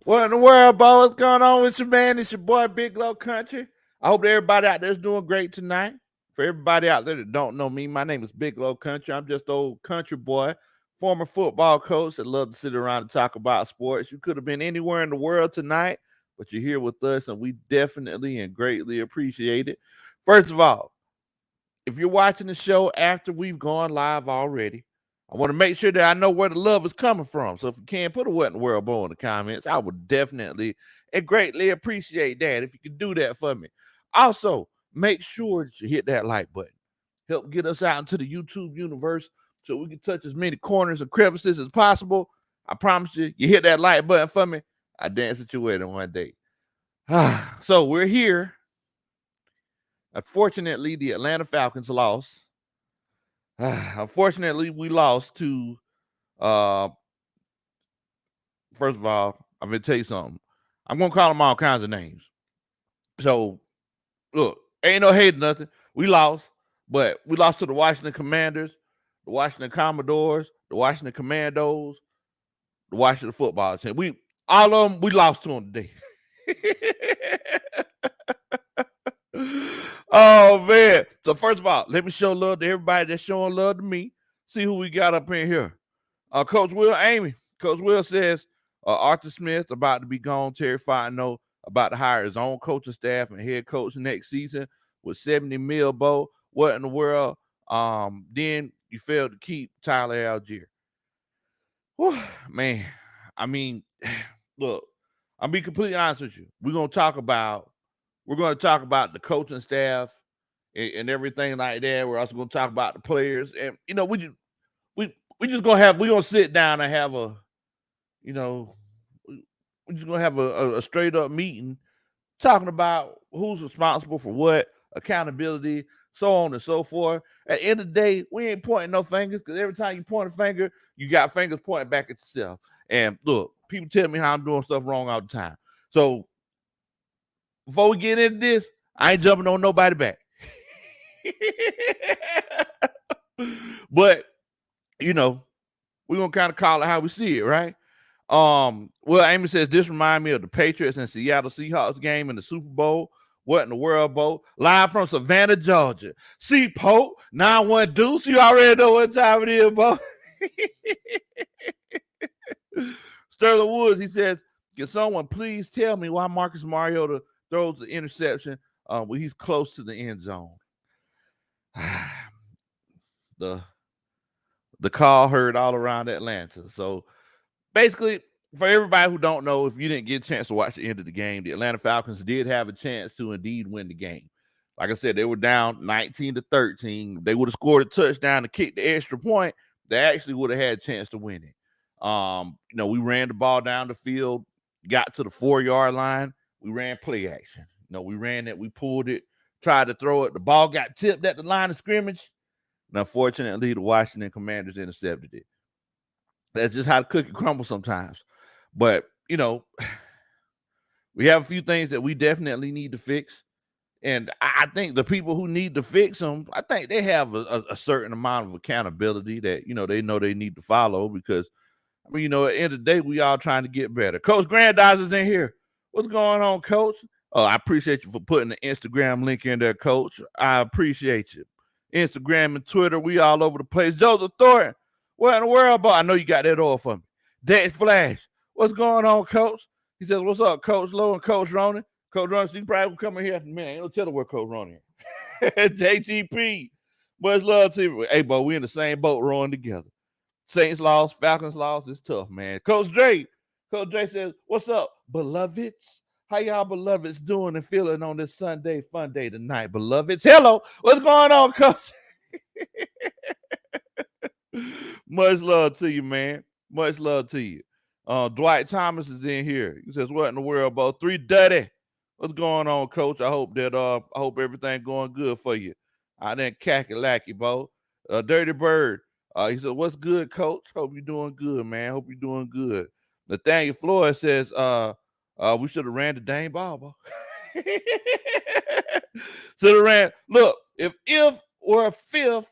What in the world, Bo? What's going on with you, man? It's your boy, Big Low Country. I hope that everybody out there is doing great tonight. For everybody out there that don't know me, my name is Big Low Country. I'm just old country boy, former football coach that love to sit around and talk about sports. You could have been anywhere in the world tonight, but you're here with us, and we definitely and greatly appreciate it. First of all, if you're watching the show after we've gone live already, I want to make sure that I know where the love is coming from. So if you can, put a what in the world bow in the comments. I would definitely and greatly appreciate that if you can do that for me. Also, make sure that you hit that like button. Help get us out into the YouTube universe so we can touch as many corners and crevices as possible. I promise you, you hit that like button for me, I dance at your wedding one day. So we're here. Unfortunately, the Atlanta Falcons lost. Unfortunately, we lost to uh first of all, I'm gonna tell you something. I'm gonna call them all kinds of names. So look, ain't no hate nothing. We lost, but we lost to the Washington Commanders, the Washington Commodores, the Washington Commandos, the Washington football team. We all of them, we lost to them today. Oh man. So first of all, let me show love to everybody that's showing love to me. See who we got up in here. Coach Will Amy. Coach Will says Arthur Smith about to be gone. Terry Fontenot about to hire his own coaching staff and head coach next season with 70 mil. Bo, what in the world? Then you failed to keep Tyler Algier. Whew, man, I mean, look, I'll be completely honest with you. We're going to talk about the coaching staff and everything like that. We're also going to talk about the players, and we're gonna sit down and have a, you know, we're just gonna have a straight up meeting talking about who's responsible for what, accountability, so on and so forth. At the end of the day, we ain't pointing no fingers because every time you point a finger, you got fingers pointing back at yourself. And look, people tell me how I'm doing stuff wrong all the time. So before we get into this, I ain't jumping on nobody back. But we're gonna kind of call it how we see it, right? Well, Amy says this reminds me of the Patriots and Seattle Seahawks game in the Super Bowl. What in the world, Bo? Live from Savannah, Georgia. See Pope, 9-1 Deuce. You already know what time it is, Bo. Sterling Woods, he says, can someone please tell me why Marcus Mariota throws the interception when he's close to the end zone? The call heard all around Atlanta. So basically, for everybody who don't know, if you didn't get a chance to watch the end of the game, the Atlanta Falcons did have a chance to indeed win the game. Like I said, they were down 19-13. They would have scored a touchdown to kick the extra point. They actually would have had a chance to win it. We ran the ball down the field, got to the 4-yard line. We ran play action. We ran it, we pulled it, tried to throw it. The ball got tipped at the line of scrimmage. And unfortunately, the Washington Commanders intercepted it. That's just how the cookie crumbles sometimes. But, we have a few things that we definitely need to fix. And I think the people who need to fix them, I think they have a certain amount of accountability that, they know they need to follow because, at the end of the day, we all trying to get better. Coach Grandizer's in here. What's going on, Coach? Oh, I appreciate you for putting the Instagram link in there, Coach. I appreciate you. Instagram and Twitter, we all over the place. Joseph Thornton, what in the world, Bo? I know you got that all for me. Dex Flash, what's going on, Coach? He says, what's up, Coach Lowe and Coach Ronan? Coach Ronan, so you probably will come in here. Man, ain't no telling where Coach Ronan is. JTP, much love to you. Hey, Bo, we in the same boat rowing together. Saints lost, Falcons lost. It's tough, man. Coach Dre says, what's up, beloveds? How y'all beloveds doing and feeling on this Sunday fun day tonight, beloveds? Hello, what's going on, Coach? Much love to you, man. Much love to you. Dwight Thomas is in here. He says, what in the world, Bo? 3 Duddy. What's going on, Coach? I hope everything going good for you. I didn't cackalacky, Bo. Dirty Bird. He said, what's good, Coach? Hope you're doing good, man. Hope you're doing good. Nathaniel Floyd says, we should have ran the dang ball, Bo. Should have ran. Look, if were a fifth,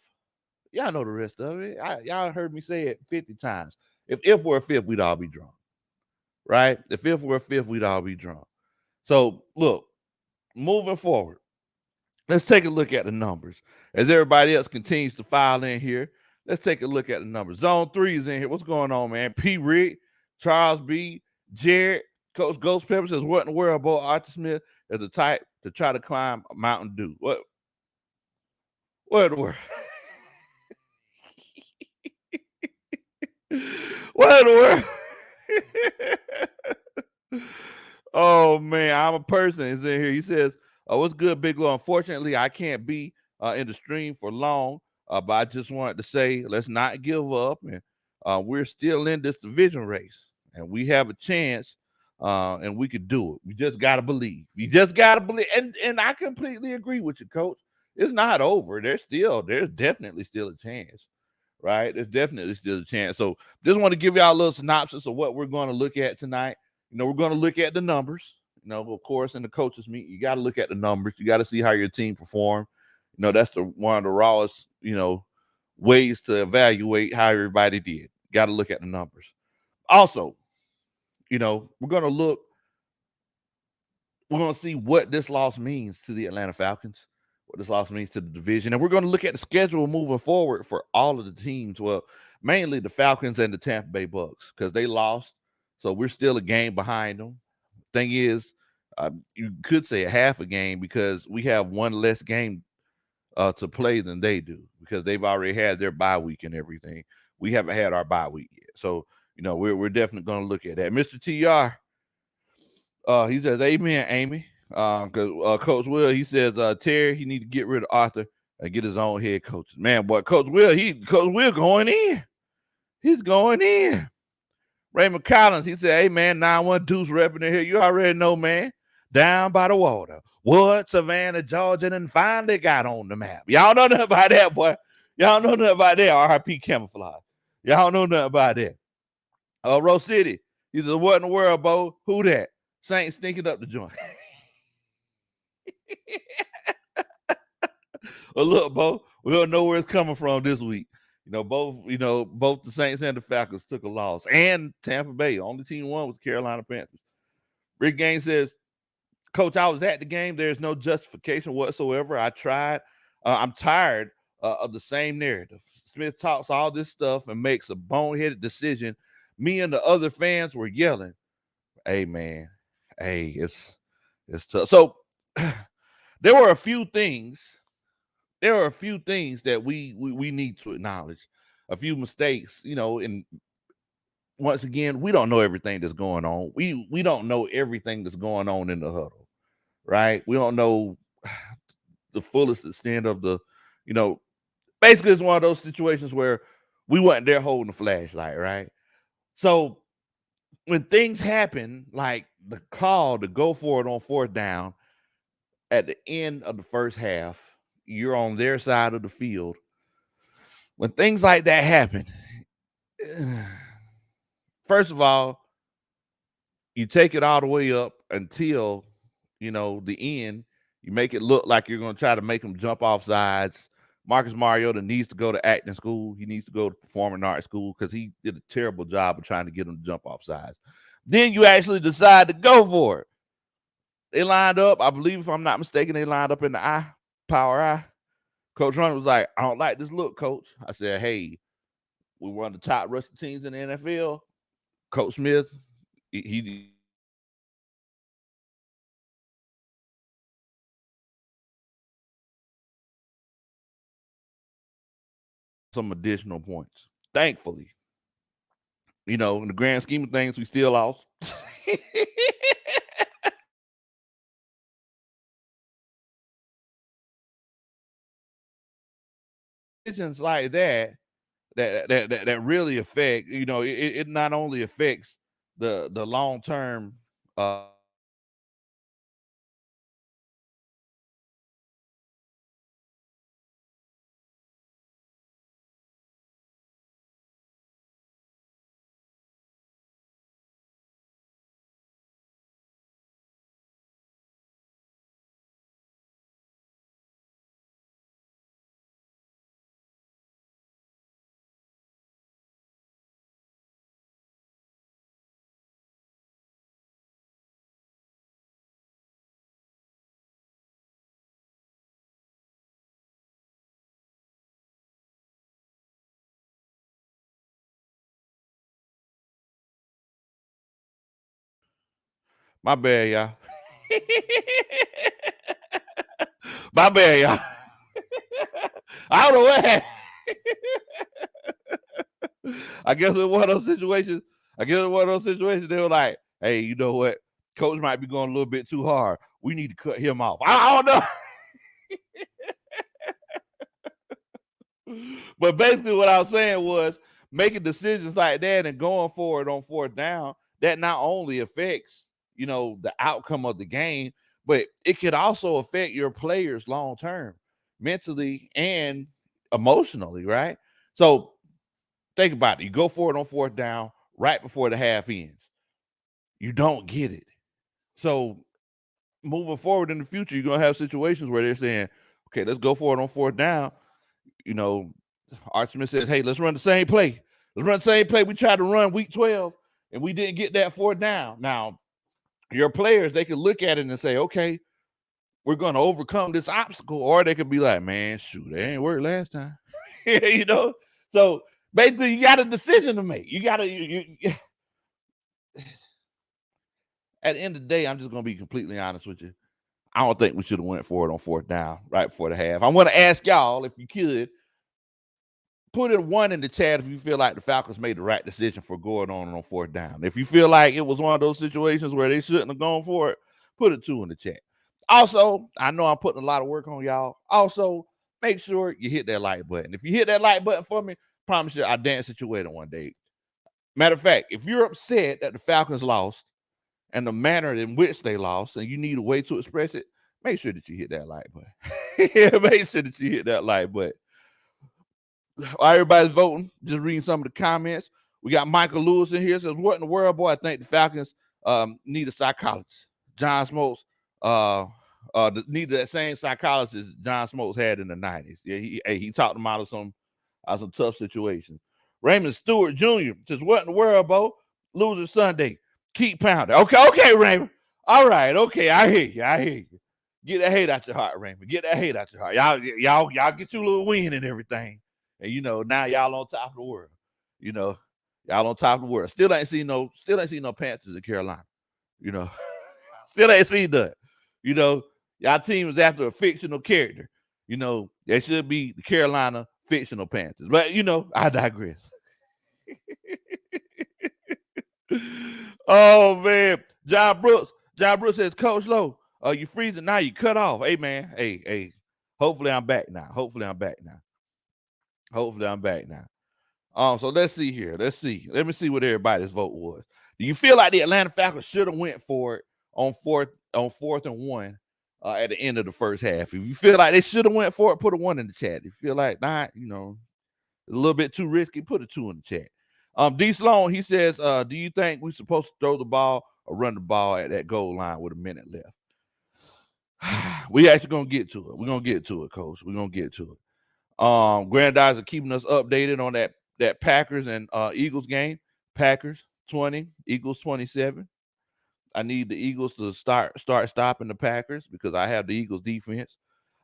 y'all know the rest of it. Y'all heard me say it 50 times. If were a fifth, we'd all be drunk. right? If it were a fifth, we'd all be drunk. So look, moving forward, let's take a look at the numbers. As everybody else continues to file in here, let's take a look at the numbers. Zone 3 is in here. What's going on, man? P. Rick, Charles B., Jared, Coach Ghost Pepper says, what in the world, boy? Arthur Smith is the type to try to climb a Mountain Dew. What in the world? What in the world? Oh man, I'm a person is in here. He says, what's good, Big Low? Unfortunately, I can't be in the stream for long, but I just wanted to say, let's not give up. And we're still in this division race, and we have a chance, and we could do it. We just got to believe. You just got to believe. And I completely agree with you, Coach. It's not over. There's definitely still a chance, right? There's definitely still a chance. So just want to give y'all a little synopsis of what we're going to look at tonight. We're going to look at the numbers. Of course, in the coaches meet, you got to look at the numbers. You got to see how your team perform. That's one of the rawest, ways to evaluate how everybody did. Got to look at the numbers. Also, we're going to see what this loss means to the Atlanta Falcons, what this loss means to the division. And we're going to look at the schedule moving forward for all of the teams. Well, mainly the Falcons and the Tampa Bay Bucks, because they lost. So we're still a game behind them. Thing is, you could say a half a game because we have one less game to play than they do because they've already had their bye week and everything. We haven't had our bye week yet. So, we're definitely going to look at that. Mr. TR, he says, amen, Amy. Because Coach Will, he says, Terry, he need to get rid of Arthur and get his own head coach. Man, boy, Coach Will going in. He's going in. Raymond Collins, he said, hey, man, 9-1 Deuce repping in here. You already know, man. Down by the water. What? Savannah, Georgia, and finally got on the map. Y'all know nothing about that, boy. Y'all know nothing about that. R.I.P. Camouflage. Y'all know nothing about that. Rose City, he said, what in the world, Bo? Who that? Saints stinking up the joint. Well, look, Bo, we don't know where it's coming from this week. Both the Saints and the Falcons took a loss. And Tampa Bay. Only team won was Carolina Panthers. Rick Gaines says, Coach, I was at the game. There's no justification whatsoever. I tried. I'm tired of the same narrative. Smith talks all this stuff and makes a boneheaded decision. Me and the other fans were yelling. Hey, man. Hey, it's tough. So there were a few things that we need to acknowledge, a few mistakes, and once again, we don't know everything that's going on. We don't know everything that's going on in the huddle, right? We don't know the fullest extent of basically it's one of those situations where we wasn't there holding the flashlight, right? So when things happen, like the call to go for it on fourth down at the end of the first half, you're on their side of the field. When things like that happen, first of all, you take it all the way up until the end. You make it look like you're going to try to make them jump off sides. Marcus Mariota needs to go to acting school. He needs to go to performing arts school because he did a terrible job of trying to get them to jump off sides. Then you actually decide to go for it. They lined up. I believe, if I'm not mistaken, they lined up in the power eye. Coach Hunter was like, I don't like this look, Coach. I said, hey, we were one of the top rushing teams in the NFL. Coach Smith, he some additional points. Thankfully, in the grand scheme of things, we still lost. Decisions like that really affect. It not only affects the long term. My bad, y'all. My bad, y'all. I don't know what happened. I guess in one of those situations, they were like, hey, you know what? Coach might be going a little bit too hard. We need to cut him off. I don't know. But basically what I was saying was making decisions like that and going forward on fourth down, that not only affects, the outcome of the game, but it could also affect your players long term, mentally and emotionally, right? So think about it. You go for it on fourth down right before the half ends. You don't get it. So moving forward in the future, you're gonna have situations where they're saying, okay, let's go for it on fourth down. Art Smith says, hey, let's run the same play. Let's run the same play we tried to run week 12, and we didn't get that fourth down. Now, your players, they can look at it and say, okay, we're going to overcome this obstacle. Or they could be like, man, shoot, that ain't worked last time. So basically, you got a decision to make. You got to, at the end of the day, I'm just going to be completely honest with you. I don't think we should have went for it on fourth down right before the half. I want to ask y'all, if you could, put a 1 in the chat if you feel like the Falcons made the right decision for going on fourth down. If you feel like it was one of those situations where they shouldn't have gone for it, put a 2 in the chat. Also, I know I'm putting a lot of work on y'all. Also, make sure you hit that like button. If you hit that like button for me, promise you I'll dance at your wedding one day. Matter of fact, if you're upset that the Falcons lost and the manner in which they lost and you need a way to express it, make sure that you hit that like button. Make sure that you hit that like button. While everybody's voting, just reading some of the comments. We got Michael Lewis in here. Says, what in the world, boy? I think the Falcons need a psychologist. John Smoltz need that same psychologist John Smoltz had in the 90s. Yeah, he talked them out of some tough situations. Raymond Stewart Jr. says, what in the world, Bo? Loser Sunday. Keep pounding. Okay, Raymond. All right, okay, I hear you. Get that hate out your heart, Raymond. Get that hate out your heart. Y'all get your little win and everything. And now y'all on top of the world. Y'all on top of the world. Still ain't seen no Panthers in Carolina. Still ain't seen that. Y'all team is after a fictional character. They should be the Carolina fictional Panthers. But I digress. Oh man. John Brooks says, Coach Low, you freezing now, you cut off. Hey man. Hey. Hopefully I'm back now. So let's see here. Let me see what everybody's vote was. Do you feel like the Atlanta Falcons should have went for it on fourth and 1 at the end of the first half? If you feel like they should have went for it, put a 1 in the chat. If you feel like not, a little bit too risky, put a 2 in the chat. D Sloan, he says, do you think we're supposed to throw the ball or run the ball at that goal line with a minute left? We actually gonna get to it. We're gonna get to it, Coach. We're gonna get to it. Grandize are keeping us updated on that Packers and Eagles game. Packers 20, Eagles 27. I need the Eagles to start stopping the Packers because I have the Eagles defense.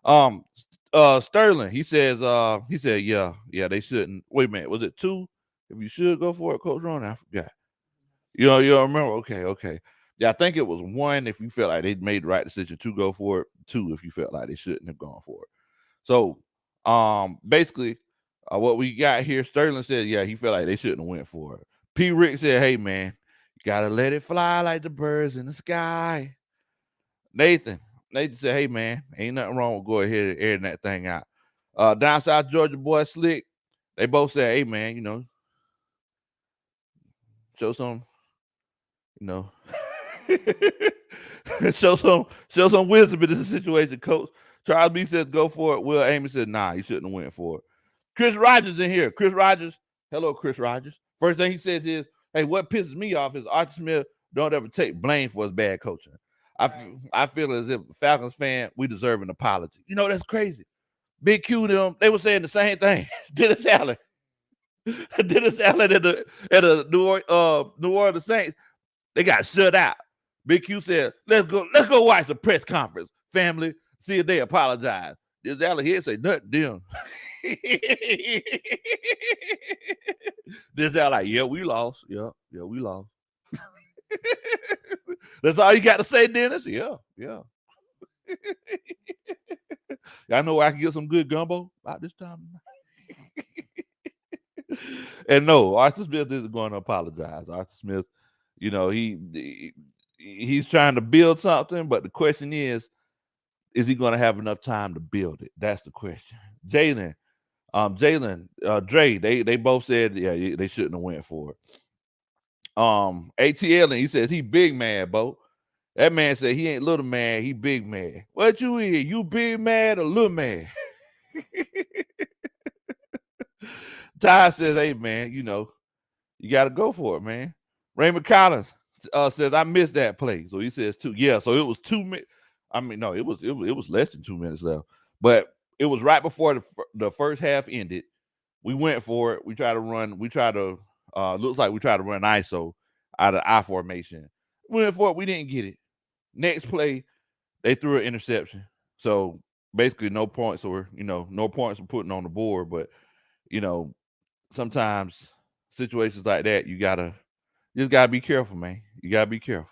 Sterling, he said, yeah, they shouldn't. Wait a minute, was it 2? If you should go for it, Coach Ron, I forgot. You don't remember? Okay. Yeah, I think it was 1 if you felt like they made the right decision to go for it. 2 if you felt like they shouldn't have gone for it. So basically, what we got here, Sterling said, yeah, he felt like they shouldn't have went for it. P. Rick said, hey man, you gotta let it fly like the birds in the sky. Nathan said, hey man, ain't nothing wrong with go ahead and airing that thing out. Down South Georgia boy Slick, they both said, hey man, show some, show some wisdom in this situation, Coach. Charles B says go for it. Will Amy says, nah, you shouldn't have went for it. Chris Rogers in here. Chris Rogers. Hello, Chris Rogers. First thing he says is, hey, what pisses me off is Archie Smith don't ever take blame for his bad coaching. I feel as if Falcons fan, we deserve an apology. That's crazy. Big Q them, they were saying the same thing. Dennis Allen at the New Orleans Saints, they got shut out. Big Q said, let's go watch the press conference, family. See if they apologize. Dennis Allen here say nothing to them. This out like, yeah, we lost. Yeah, we lost. That's all you got to say, Dennis? Yeah. Y'all know where I can get some good gumbo about this time. And no, Arthur Smith isn't going to apologize. Arthur Smith, he's trying to build something, but the question is he going to have enough time to build it? That's the question. Jalen, Dre, they both said, yeah, they shouldn't have went for it. ATL, and he says he big man, Bo. That man said he ain't little man, he big man. What you is? You big man or little man? Ty says, hey man, you got to go for it, man. Raymond Collins says I missed that play, so he says 2. Yeah, so it was 2 minutes. I mean, no, it was less than 2 minutes left, but it was right before the first half ended. We went for it. We tried to run. Looks like we tried to run ISO out of I formation. We went for it. We didn't get it. Next play, they threw an interception. So basically, no points were putting on the board. But sometimes situations like that, you just gotta be careful, man. You gotta be careful.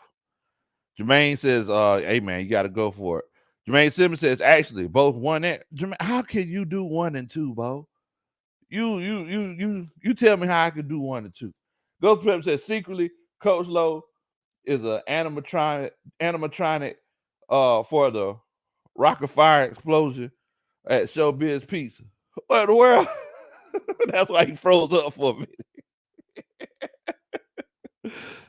Jermaine says, hey man, you gotta go for it. Jermaine Simmons says, actually, both 1 and Jermaine, how can you do 1 and 2, Bo? You tell me how I could do 1 and 2. Ghost Pep says secretly, Coach Low is an animatronic for the rocket fire explosion at Showbiz Pizza. What in the world? That's why he froze up for me.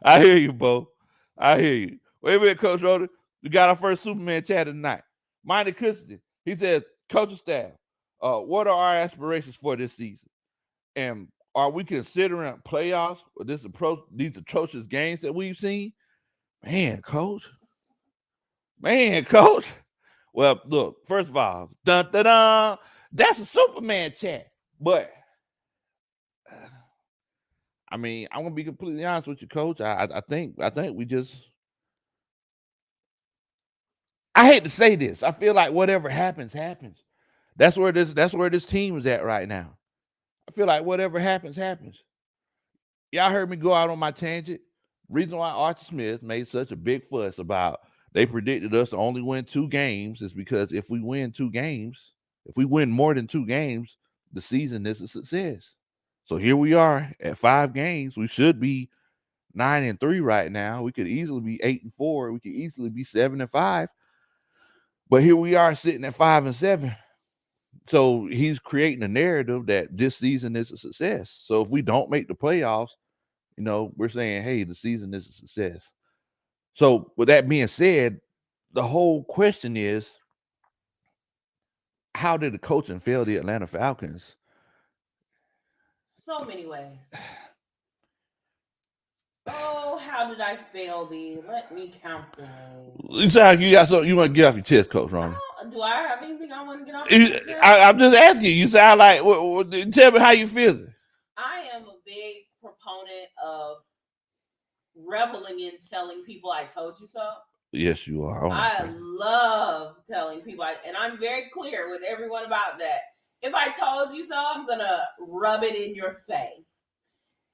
I hear you, Bo. I hear you. Wait a minute, Coach Roder. We got our first Superman chat tonight. Minor Custody. He says, coaching staff, what are our aspirations for this season? And are we considering playoffs with these atrocious games that we've seen? Man, coach. Well, look, first of all, that's a Superman chat. But I mean, I'm gonna be completely honest with you, Coach. I think we just. I hate to say this. I feel like whatever happens, happens. That's where this team is at right now. I feel like whatever happens, happens. Y'all heard me go out on my tangent. Reason why Arthur Smith made such a big fuss about they predicted us to only win 2 games is because if we win 2 games, if we win more than 2 games, the season is a success. So here we are at 5 games. We should be 9-3 right now. We could easily be 8-4. We could easily be 7-5. But here we are sitting at 5-7. So he's creating a narrative that this season is a success. So if we don't make the playoffs, we're saying, hey, the season is a success. So with that being said, the whole question is, how did the coaching fail the Atlanta Falcons? So many ways. Oh, how did I fail thee? Let me count them. You sound like you got something you want to get off your chest, Coach Ron. Do I have anything I want to get off my chest? I'm just asking you. You sound like, tell me how you feel. I am a big proponent of reveling in telling people I told you so. Yes, you are. I love telling people, and I'm very clear with everyone about that. If I told you so, I'm going to rub it in your face.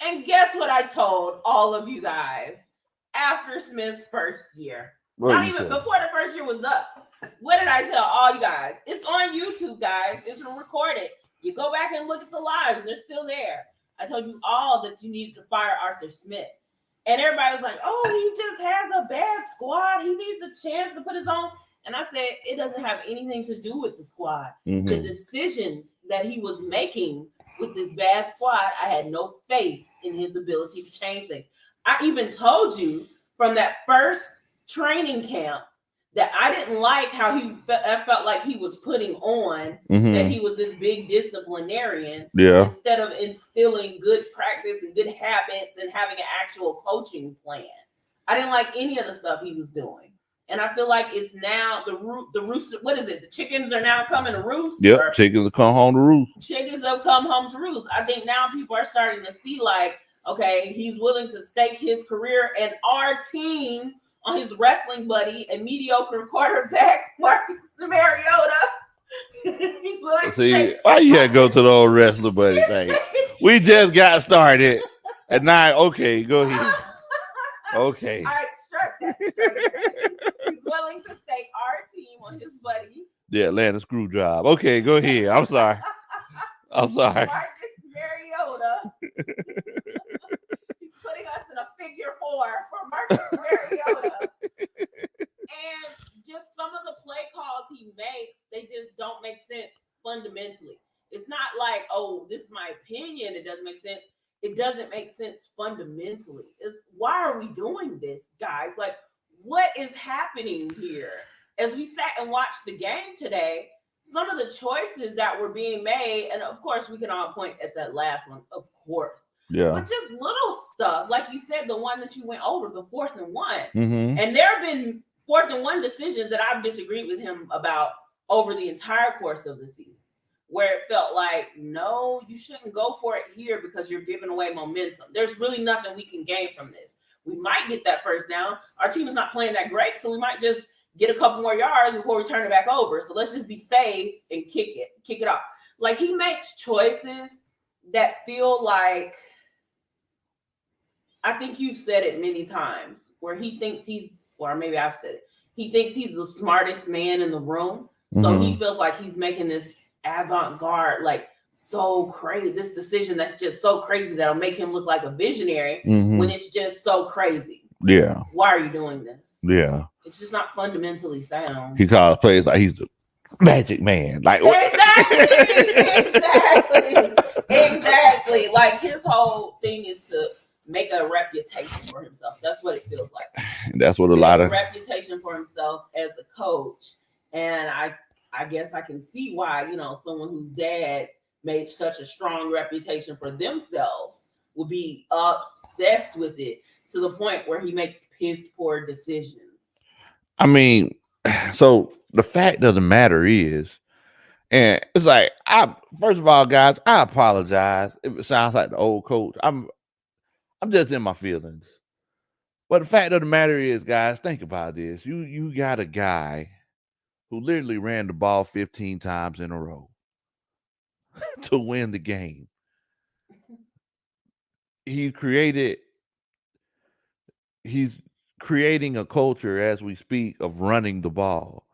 And guess what I told all of you guys after Smith's first year? Not even before the first year was up. What did I tell all you guys? It's on YouTube, guys. It's recorded. You go back and look at the lives. They're still there. I told you all that you needed to fire Arthur Smith. And everybody was like, oh, he just has a bad squad. He needs a chance to put his own. And I said, it doesn't have anything to do with the squad. Mm-hmm. The decisions that he was making with this bad squad, I had no faith in his ability to change things. I even told you from that first training camp that I didn't like how I felt like he was putting on that he was this big disciplinarian instead of instilling good practice and good habits and having an actual coaching plan. I didn't like any of the stuff he was doing. And I feel like it's now the rooster. What is it? The chickens are now coming to roost. Yep, chickens have come home to roost. Chickens have come home to roost. I think now people are starting to see like, okay, he's willing to stake his career and our team on his wrestling buddy and mediocre quarterback, Marcus Mariota. He's willing to see, why you gotta go to the old wrestler buddy thing? We just got started. And now, okay, go ahead. Okay. All right, strap that straight face. He's willing to stake our team on his buddy. The Atlanta screw job. Okay, go ahead. I'm sorry. I'm sorry. Marcus Mariota. He's putting us in a figure 4 for Marcus Mariota. And just some of the play calls he makes, they just don't make sense fundamentally. It's not like, oh, this is my opinion, it doesn't make sense. It doesn't make sense fundamentally. It's why are we doing this, guys? Like, what is happening here? As we sat and watched the game today, some of the choices that were being made, and of course, we can all point at that last one, of course. Yeah. But just little stuff, like you said, the one that you went over, the 4th and 1. Mm-hmm. And there have been 4th and 1 decisions that I've disagreed with him about over the entire course of the season, where it felt like, no, you shouldn't go for it here because you're giving away momentum. There's really nothing we can gain from this. We might get that first down. Our team is not playing that great, so we might just get a couple more yards before we turn it back over. So let's just be safe and kick it off. Like, he makes choices that feel like, I think you've said it many times, where he thinks or maybe I've said it, he thinks he's the smartest man in the room. So he feels like he's making this avant-garde, like, so crazy, this decision that's just so crazy that'll make him look like a visionary when it's just so crazy. Yeah. Why are you doing this? Yeah. It's just not fundamentally sound. He calls plays like he's the magic man. Like, Exactly. Like, his whole thing is to make a reputation for himself. That's what it feels like. That's what a lot of reputation for himself as a coach. And I guess I can see why, someone whose dad made such a strong reputation for themselves will be obsessed with it to the point where he makes piss poor decisions. I mean, so the fact of the matter is, and it's like, first of all, guys, I apologize if it sounds like the old coach. I'm just in my feelings. But the fact of the matter is, guys, think about this. You got a guy who literally ran the ball 15 times in a row to win the game. He's creating a culture as we speak of running the ball.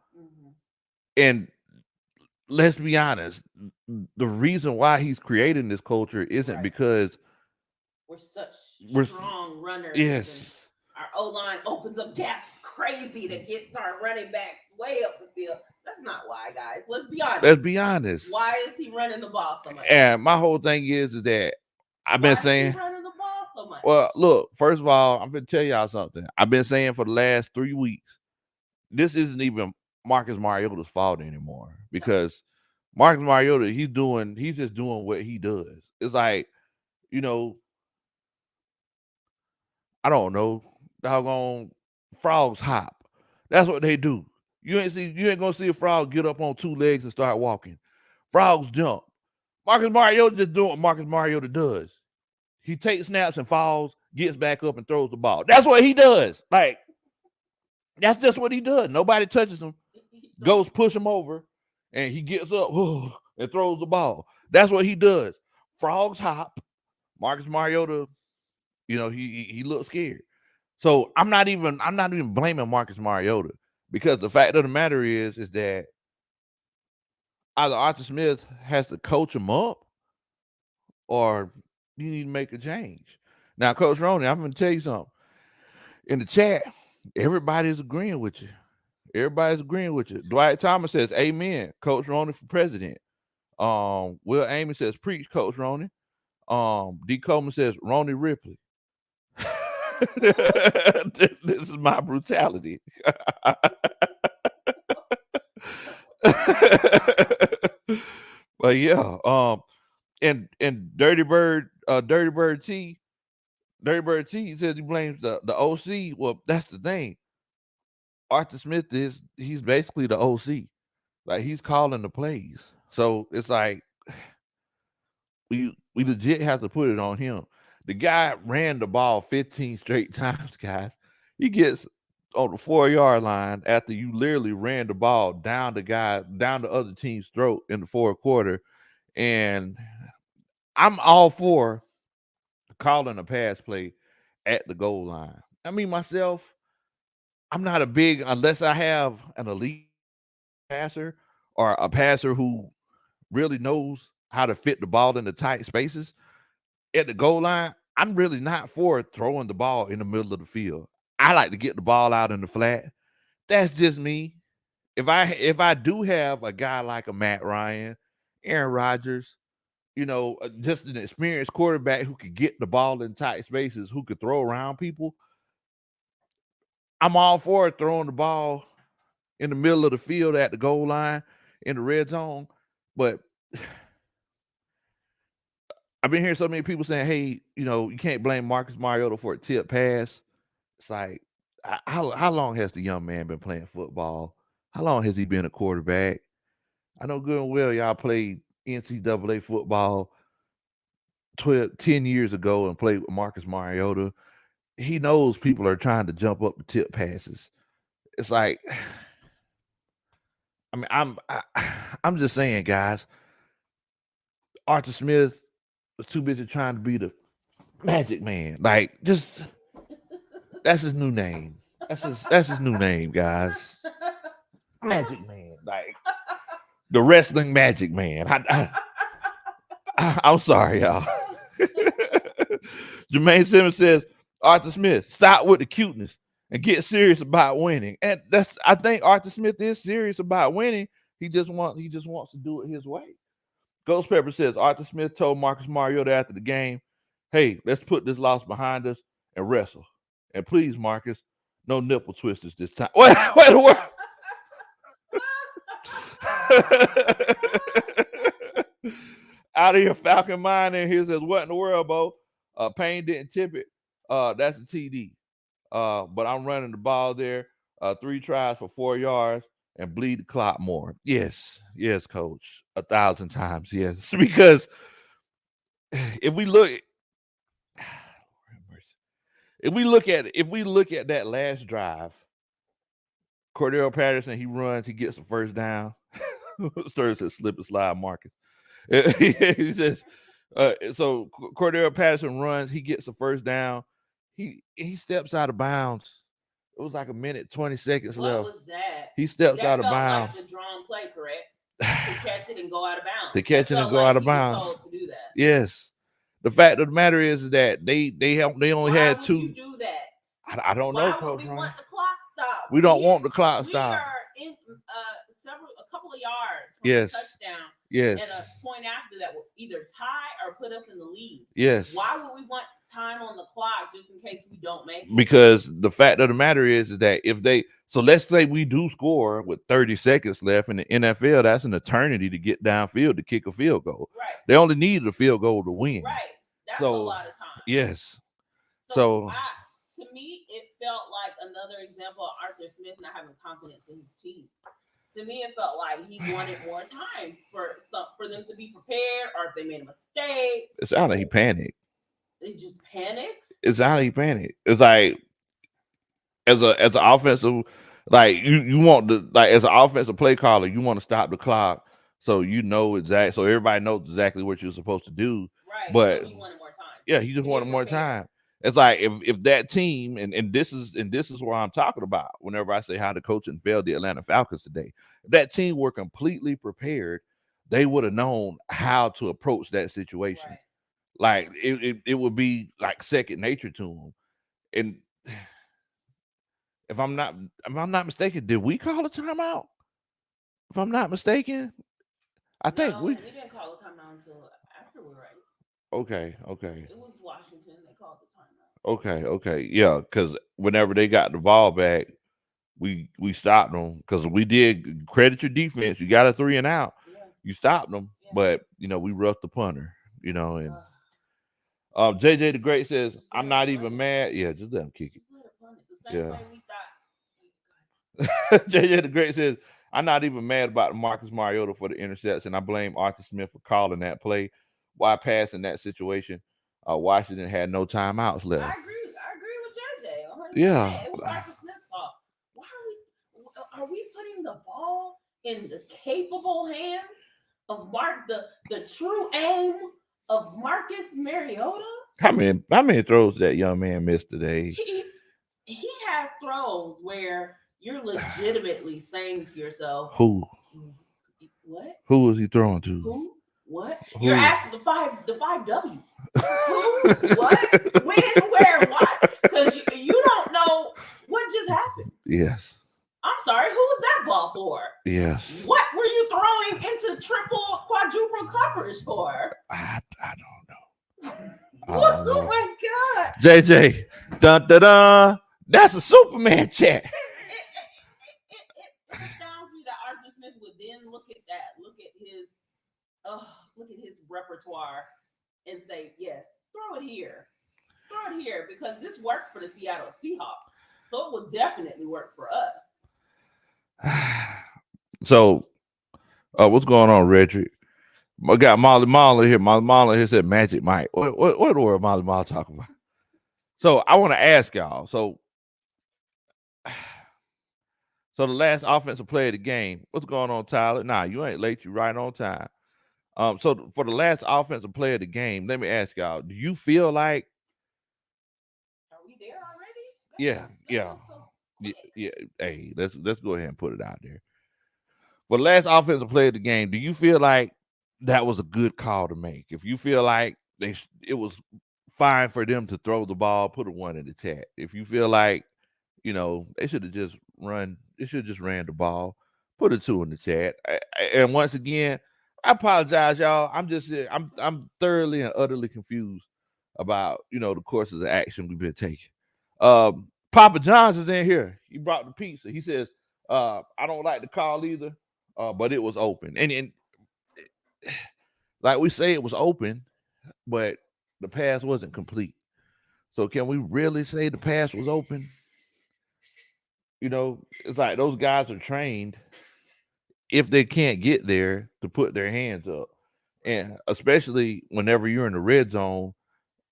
And let's be honest, the reason why he's creating this culture isn't because we're such strong runners. Yes. And our O-line opens up gas crazy that gets our running backs way up the field. That's not why, guys. Let's be honest. Why is he running the ball so much? And my whole thing is that I've been saying, why is he running the ball so much? Well, look, first of all, I'm going to tell y'all something. I've been saying for the last 3 weeks, this isn't even Marcus Mariota's fault anymore, because Marcus Mariota, he's just doing what he does. It's like, I don't know, doggone frogs hop. That's what they do. You ain't gonna see a frog get up on 2 legs and start walking. Frogs jump. Marcus Mariota just doing what Marcus Mariota does. He takes snaps and falls, gets back up and throws the ball. That's what he does. Like, that's just what he does. Nobody touches him. Goes push him over, and he gets up and throws the ball. That's what he does. Frogs hop. Marcus Mariota, he looks scared. So I'm not even blaming Marcus Mariota, because the fact of the matter is that either Arthur Smith has to coach him up, or you need to make a change. Now, Coach Roney, I'm going to tell you something. In the chat, everybody's agreeing with you. Dwight Thomas says, amen, Coach Roney for president. Will Amy says, preach, Coach Roney. D. Coleman says, Roney Ripley. This is my brutality. But yeah, and Dirty Bird T says he blames the OC. Well, that's the thing. Arthur Smith he's basically the OC. Like, he's calling the plays. So it's like we legit have to put it on him. The guy ran the ball 15 straight times, guys. He gets on the 4-yard line after you literally ran the ball down the other team's throat in the 4th quarter. And I'm all for calling a pass play at the goal line. I mean, myself, I'm not a big unless I have an elite passer or a passer who really knows how to fit the ball in the tight spaces at the goal line. I'm really not for throwing the ball in the middle of the field. I like to get the ball out in the flat. That's just me. If I do have a guy like a Matt Ryan, Aaron Rodgers, just an experienced quarterback who could get the ball in tight spaces, who could throw around people, I'm all for throwing the ball in the middle of the field at the goal line in the red zone. But I've been hearing so many people saying, "Hey, you can't blame Marcus Mariota for a tip pass." It's like, how long has the young man been playing football? How long has he been a quarterback? I know good and well y'all played NCAA football 10 years ago and played with Marcus Mariota. He knows people are trying to jump up the tip passes. It's like, I mean, I'm just saying, guys. Arthur Smith was too busy trying to be the Magic Man. Like, just that's his new name. That's his new name, guys. Magic Man, like the wrestling Magic Man. I'm sorry, y'all. Jermaine Simmons says, Arthur Smith, stop with the cuteness and get serious about winning. And I think Arthur Smith is serious about winning. He just wants to do it his way. Ghost Pepper says Arthur Smith told Marcus Mariota after the game, "Hey, let's put this loss behind us and wrestle. And please, Marcus, no nipple twisters this time." Wait, what? Out of your Falcon mind, and here says, "What in the world, Bo? Payne didn't tip it. That's a TD. But I'm running the ball there. 3 tries for 4 yards and bleed the clock more." Yes, coach. 1,000 times, yes. Because if we look at that last drive, Cordell Patterson, he runs, he gets the first down. Sturz says slip and slide Marcus. He says, so Cordell Patterson runs, he gets the first down. He steps out of bounds. It was like a minute, 20 seconds left. What was that? He steps out of bounds. Like the drawn play, correct? To catch it and go out of bounds. To catch it and go out of bounds. Told to do that. Yes. The fact of the matter is that they only had 2. Why would you do that? I don't know, Coach. We want the clock stopped. We don't want the clock stopped. We are in a couple of yards from yes. a touchdown. Yes. And a point after that will either tie or put us in the lead. Yes. Why would we want time on the clock just in case we don't make it? Because the fact of the matter is that let's say we do score with 30 seconds left in the NFL, that's an eternity to get downfield to kick a field goal. Right. They only needed a field goal to win. Right. That's a lot of time. Yes. So to me, it felt like another example of Arthur Smith not having confidence in his team. To me, it felt like he wanted more time for them to be prepared, or if they made a mistake. It's out of he panicked. He just panics. It's out of he panicked. It's like as an offensive, like you want to, like as an offensive play caller, you want to stop the clock so so everybody knows exactly what you're supposed to do. Right. But so he wanted more time. Yeah, he just wanted more time. It's like if that team, and this is what I'm talking about whenever I say how the coaching failed the Atlanta Falcons today. If that team were completely prepared, they would have known how to approach that situation. Right. Like it would be like second nature to them. And if I'm not mistaken, did we call a timeout? If I'm not mistaken, I think we didn't call a timeout until after we were right. Okay. It was Washington. They called the timeout. Okay. Yeah, because whenever they got the ball back, we stopped them because we did credit your defense. You got a 3 and out. Yeah. You stopped them, but we roughed the punter. And JJ the Great says, "I'm not even mad." Yeah, just let him kick it. Just let it punt it. The same way we thought. JJ the Great says, "I'm not even mad about Marcus Mariota for the interception. I blame Arthur Smith for calling that play. Why pass in that situation? Washington had no timeouts left." I agree with JJ. 100%. Yeah, it was Arthur Smith's fault. Why are we putting the ball in the capable hands of the true aim of Marcus Mariota? How many throws that young man missed today? he has throws where you're legitimately saying to yourself, Who? What? Who was he throwing to? Who? What? Who? You're asking the five W's. Who? What? When? Where? Why? Because you don't know what just happened. Yes. I'm sorry, who was that ball for? Yes. What were you throwing into triple, quadruple coverage for? I don't know. Oh my God. JJ, dun dun dun. That's a Superman chat. It astounds me that Arthur Smith would then look at that, look at his repertoire and say, yes, throw it here. Throw it here, because this worked for the Seattle Seahawks. So it will definitely work for us. So, what's going on, Redrick? I got Molly here. Molly here said Magic Mike. What the word Molly talking about? So I want to ask y'all. So the last offensive play of the game. What's going on, Tyler? Nah, you ain't late. You right on time. So for the last offensive play of the game, let me ask y'all: do you feel like? Are we there already? Yeah. Hey, let's go ahead and put it out there. For the last offensive play of the game, do you feel like that was a good call to make? If you feel like it was fine for them to throw the ball, put a 1 in the chat. If you feel like, they should have just ran the ball, put a 2 in the chat. And once again, I apologize, y'all. I'm thoroughly and utterly confused about, the courses of action we've been taking. Papa John's is in here. He brought the pizza. He says, I don't like the call either, but it was open. And like we say, it was open, but the pass wasn't complete. So can we really say the pass was open? It's like those guys are trained, if they can't get there, to put their hands up. And especially whenever you're in the red zone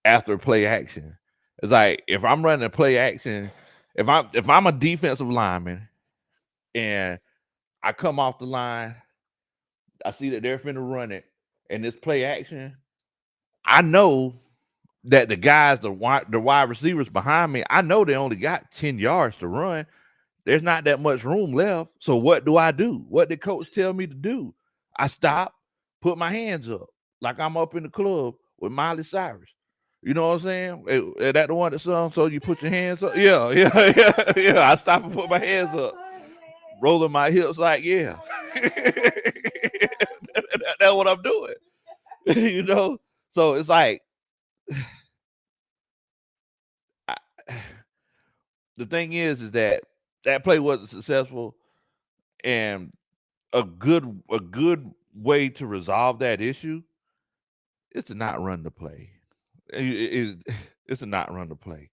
after play action. It's like if I'm running a play action, if I'm a defensive lineman and I come off the line, I see that they're finna run it, and this play action, I know that the guys, the wide receivers behind me, I know they only got 10 yards to run. There's not that much room left. So what do I do? What did coach tell me to do? I stop, put my hands up like I'm up in the club with Miley Cyrus. You know what I'm saying? Is that the one that sung? So you put your hands up? Yeah. I stop and put my hands up, rolling my hips like, yeah. That's what I'm doing. So it's like, the thing is that play wasn't successful, and a good way to resolve that issue is to not run the play. It's to not run the play.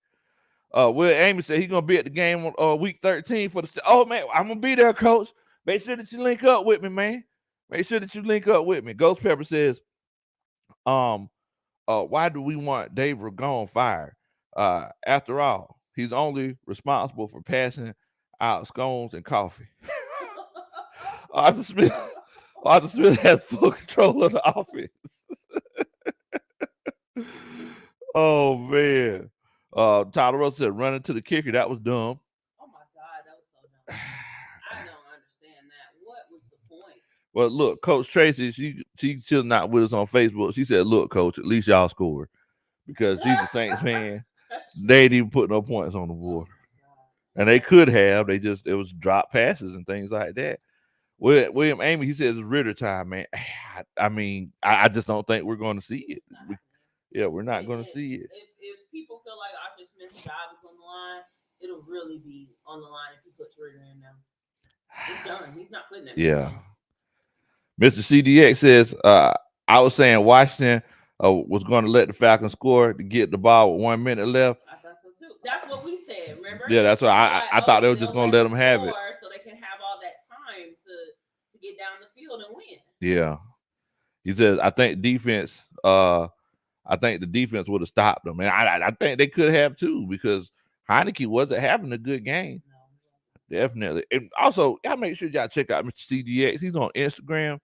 Will Amy said he's gonna be at the game on week 13 for the. Oh man, I'm gonna be there, coach. Make sure that you link up with me, man. Make sure that you link up with me. Ghost Pepper says, why do we want Dave Ragone fired? After all, he's only responsible for passing out scones and coffee. Arthur Smith has full control of the offense. Oh man. Tyler Rose said running to the kicker. That was dumb. Oh my God, that was so dumb. I don't understand that. What was the point? Well, look, Coach Tracy, she's still not with us on Facebook. She said, look, coach, at least y'all scored. Because she's a Saints fan. They ain't even put no points on the board. And they could have. It was drop passes and things like that. William Amy, he says it's Ridder time, man. I mean, I just don't think we're going to see it. We're not going to see it. If people feel like Arthur Smith's job is on the line, it'll really be on the line if he puts Ridder in there. It's done. He's not putting that. Yeah. Mr. CDX says, I was saying Washington was going to let the Falcons score to get the ball with 1 minute left. I thought so too. That's what we said, remember? Yeah, that's what I thought they were just going to let them have it. So they can have all that time to get down the field and win. Yeah. He says, I think the defense would have stopped them. And I think they could have too, because Heineke wasn't having a good game. No. Definitely. And also, y'all make sure y'all check out Mr. CDX. He's on Instagram.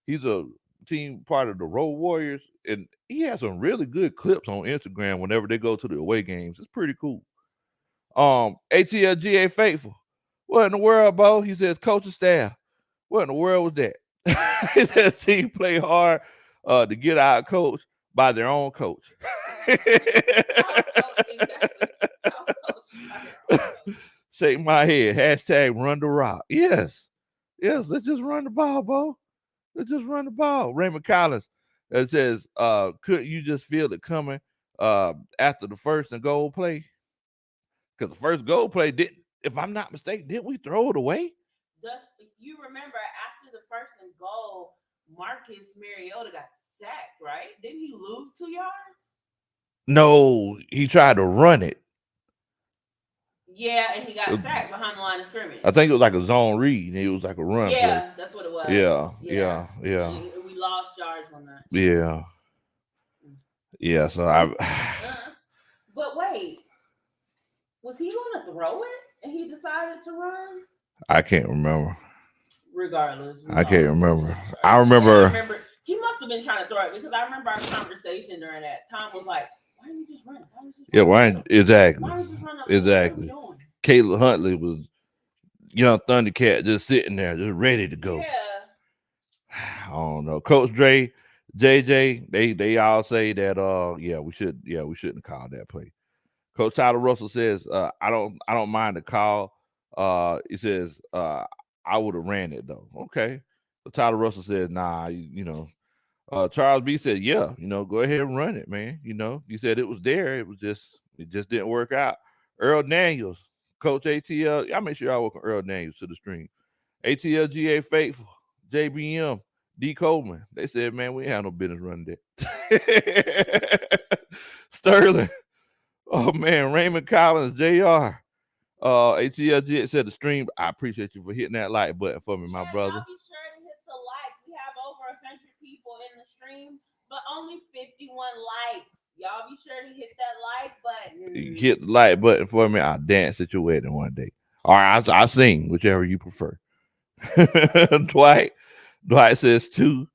He's a team part of the Road Warriors. And he has some really good clips on Instagram whenever they go to the away games. It's pretty cool. ATLGA faithful. What in the world, Bo? He says, coaching staff. What in the world was that? He says, team play hard to get out coached by their own coach. Shake my head. Hashtag run the rock. Yes. Let's just run the ball, Bo. Let's just run the ball. Raymond Collins says, couldn't you just feel it coming after the first and goal play? Because the first goal play didn't, if I'm not mistaken, didn't we throw it away? You remember after the first and goal, Marcus Mariota got sacked, right? Didn't he lose 2 yards? No, he tried to run it. Yeah, and he got sacked behind the line of scrimmage. I think it was like a zone read. It was like a run. Yeah, play. That's what it was. Yeah. And we lost yards on that. Yeah. So But wait, was he going to throw it and he decided to run? I can't remember. Regardless, I can't remember. I remember he must have been trying to throw it because I remember our conversation during that. Tom was like, "Why didn't you just run? Exactly. Caleb Huntley was young Thundercat just sitting there, just ready to go. Yeah. I don't know. Coach Dre, JJ, they all say that we shouldn't call that play. Coach Tyler Russell says, I don't mind the call. He says, I would have ran it though. Okay. But Tyler Russell says, nah, Charles B said, yeah, go ahead and run it, man. He said it was there. It just didn't work out. Earl Daniels, Coach ATL. Y'all make sure y'all welcome Earl Daniels to the stream. ATLGA Faithful, JBM, D. Coleman. They said, man, we ain't have no business running that. Sterling. Oh man, Raymond Collins, JR. ATLG said the stream. I appreciate you for hitting that like button for me, my brother. Y'all be sure to hit the like. We have over 100 people in the stream, but only 51 likes. Y'all be sure to hit that like button. Hit the like button for me. I'll dance at your wedding one day. All right, I'll sing, whichever you prefer. Dwight says 2.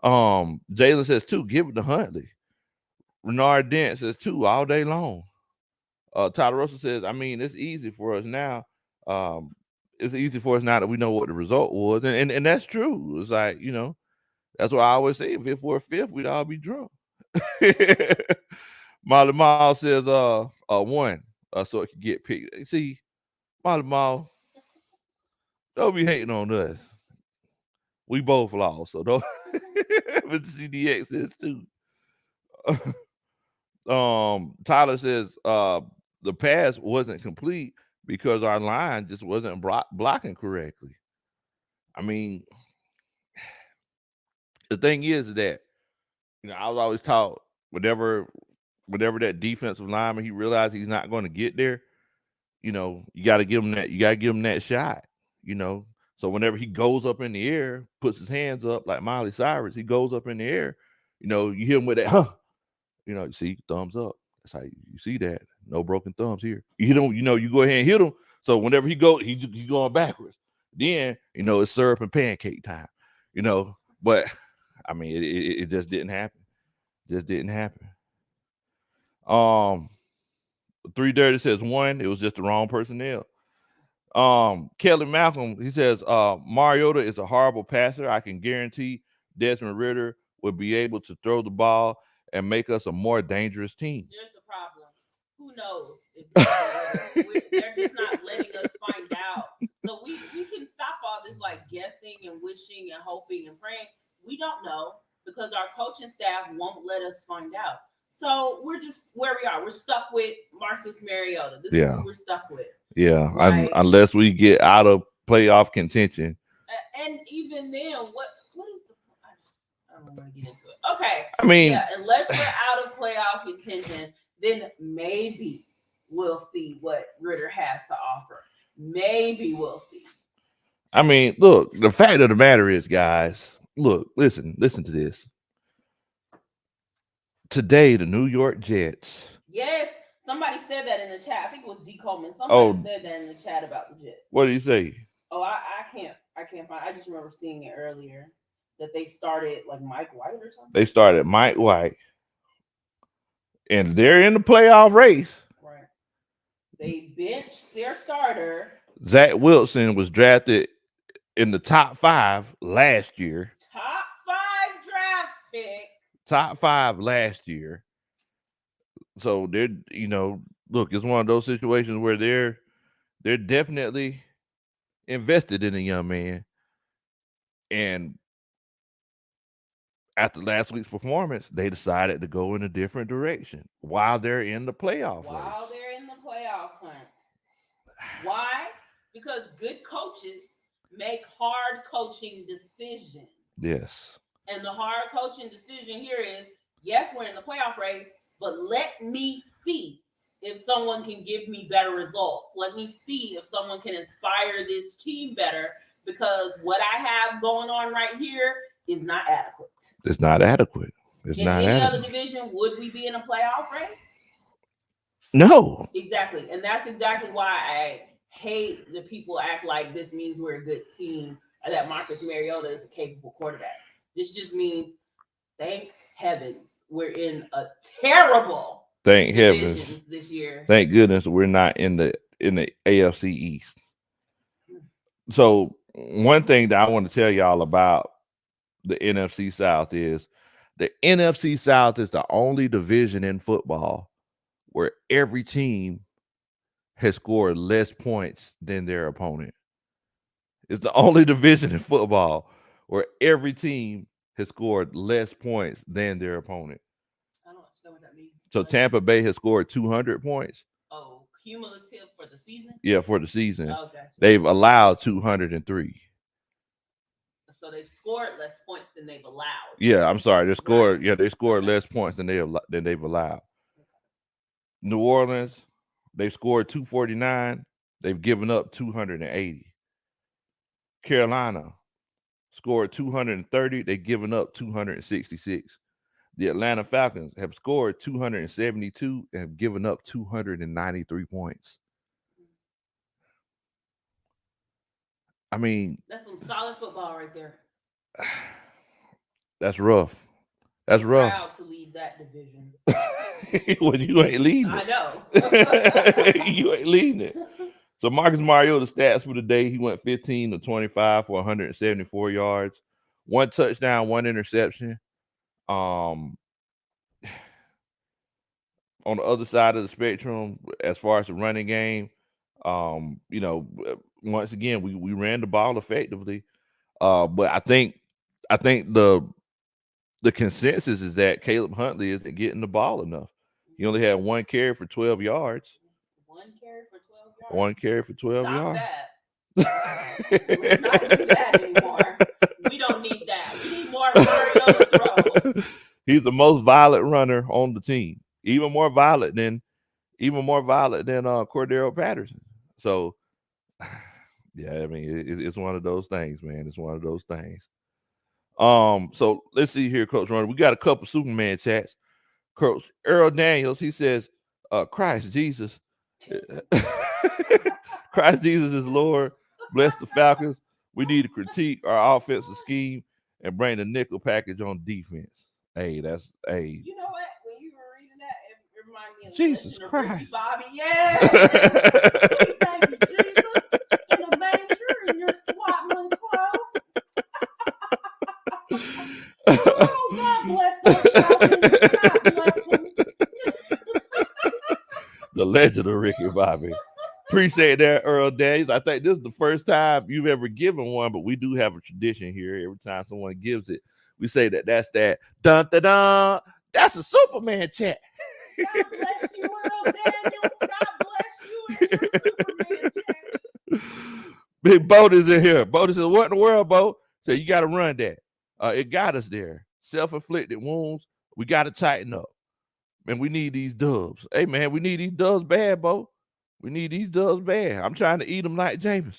Jalen says 2. Give it to Huntley. Renard Dent says 2 all day long. Tyler Russell says, I mean, it's easy for us now. It's easy for us now that we know what the result was. And that's true. It's like, that's what I always say. If it were a fifth, we'd all be drunk. Molly Mall says 1, so it can get picked. See, Molly Mall, don't be hating on us. We both lost, so don't. But CDX says 2. Tyler says the pass wasn't complete because our line just wasn't blocking correctly. I mean, the thing is that I was always taught whenever that defensive lineman he realized he's not going to get there, you got to give him that. You got to give him that shot. So whenever he goes up in the air, puts his hands up like Miley Cyrus, he goes up in the air. You hit him with that, you see, thumbs up. That's how you see that. No broken thumbs here. You hit him, you go ahead and hit him. So whenever he goes, he's going backwards. Then, it's syrup and pancake time, But, I mean, it just didn't happen. Just didn't happen. 3 Dirty says 1. It was just the wrong personnel. Kelly Malcolm, he says, Mariota is a horrible passer. I can guarantee Desmond Ridder will be able to throw the ball and make us a more dangerous team. Here's the problem. Who knows? They're just not letting us find out. So we can stop all this like guessing and wishing and hoping and praying. We don't know because our coaching staff won't let us find out. So we're just where we are. We're stuck with Marcus Mariota. This is what we're stuck with. Yeah, right? Unless we get out of playoff contention. And even then, what is the? I don't want to get into it. Okay. I mean, unless we're out of playoff contention, then maybe we'll see what Ridder has to offer. Maybe we'll see. I mean, look, the fact of the matter is, guys, look, listen to this. Today, the New York Jets. Yes, somebody said that in the chat. I think it was D. Coleman. Somebody said that in the chat about the Jets. What did he say? Oh, I can't find. I just remember seeing it earlier that they started like Mike White or something. They started Mike White, and they're in the playoff race. Right. They benched their starter. Zach Wilson was drafted in the top 5 last year. Top 5 draft pick. Top 5 last year. So they're, look, it's one of those situations where they're definitely invested in a young man. And after last week's performance, they decided to go in a different direction while they're in the playoff race. While they're in the playoff hunt. Why? Because good coaches make hard coaching decisions. Yes. And the hard coaching decision here is, yes, we're in the playoff race, but let me see if someone can give me better results. Let me see if someone can inspire this team better, because what I have going on right here is not adequate. It's not adequate. It's in not any adequate. other division, would we be in a playoff race? No. Exactly. And that's exactly why I hate that people act like this means we're a good team or that Marcus Mariota is a capable quarterback. This just means, thank heavens, we're in a terrible divisions this year. Thank goodness we're not in the AFC East. So one thing that I want to tell y'all about the NFC South is the NFC South is the only division in football where every team has scored less points than their opponent. It's the only division in football where every team has scored less points than their opponent. I don't understand what that means. So Tampa Bay has scored 200 points. Oh, cumulative for the season? Yeah, for the season. Oh, gotcha. They've allowed 203. So they've scored less points than they've allowed. Yeah, I'm sorry. They scored. Right. Yeah, they scored less points than they've allowed. New Orleans, they've scored 249. They've given up 280. Carolina scored 230. They've given up 266. The Atlanta Falcons have scored 272 and have given up 293 points. I mean, that's some solid football right there. That's rough. That's rough. Proud to lead that division. Well, you ain't leading it. I know. You ain't leading it. So Marcus Mariota stats for the day: he went 15 to 25 for 174 yards, 1 touchdown, 1 interception. On the other side of the spectrum, as far as the running game, once again we ran the ball effectively. But I think the consensus is that Caleb Huntley isn't getting the ball enough. He only had 1 carry for 12 yards. 1 carry for 12 yards. 1 carry for 12 Stop yards. That. Let's not do that anymore. We don't need that. We need more Mariota throws. He's the most violent runner on the team. Even more violent than Cordero Patterson. So, yeah, I mean, it's one of those things, man. It's one of those things. So let's see here, Coach Runner. We got a couple Superman chats. Coach Earl Daniels, he says, Christ Jesus. Christ Jesus is Lord. Bless the Falcons. We need to critique our offensive scheme and bring the nickel package on defense. Hey, that's hey. You know what? When you were reading that, it reminded me of Jesus Christ. Bobby. Yeah. Sweet baby Jesus in a manger in your swaddling clothes. Oh, God bless those Falcons. God bless them. The legend of Ricky Bobby. Appreciate that, Earl Daniels. I think this is the first time you've ever given one, but we do have a tradition here. Every time someone gives it, we say that's that dun dun dun. That's a Superman chat. God bless you, Earl Daniels. God bless you and your Superman chat. Big Bo is in here. Bo says, "What in the world, Bo?" So you got to run that. It got us there. Self-inflicted wounds. We got to tighten up. And we need these dubs. Hey, man, we need these dubs bad, Bo. We need these dubs bad. I'm trying to eat them like James.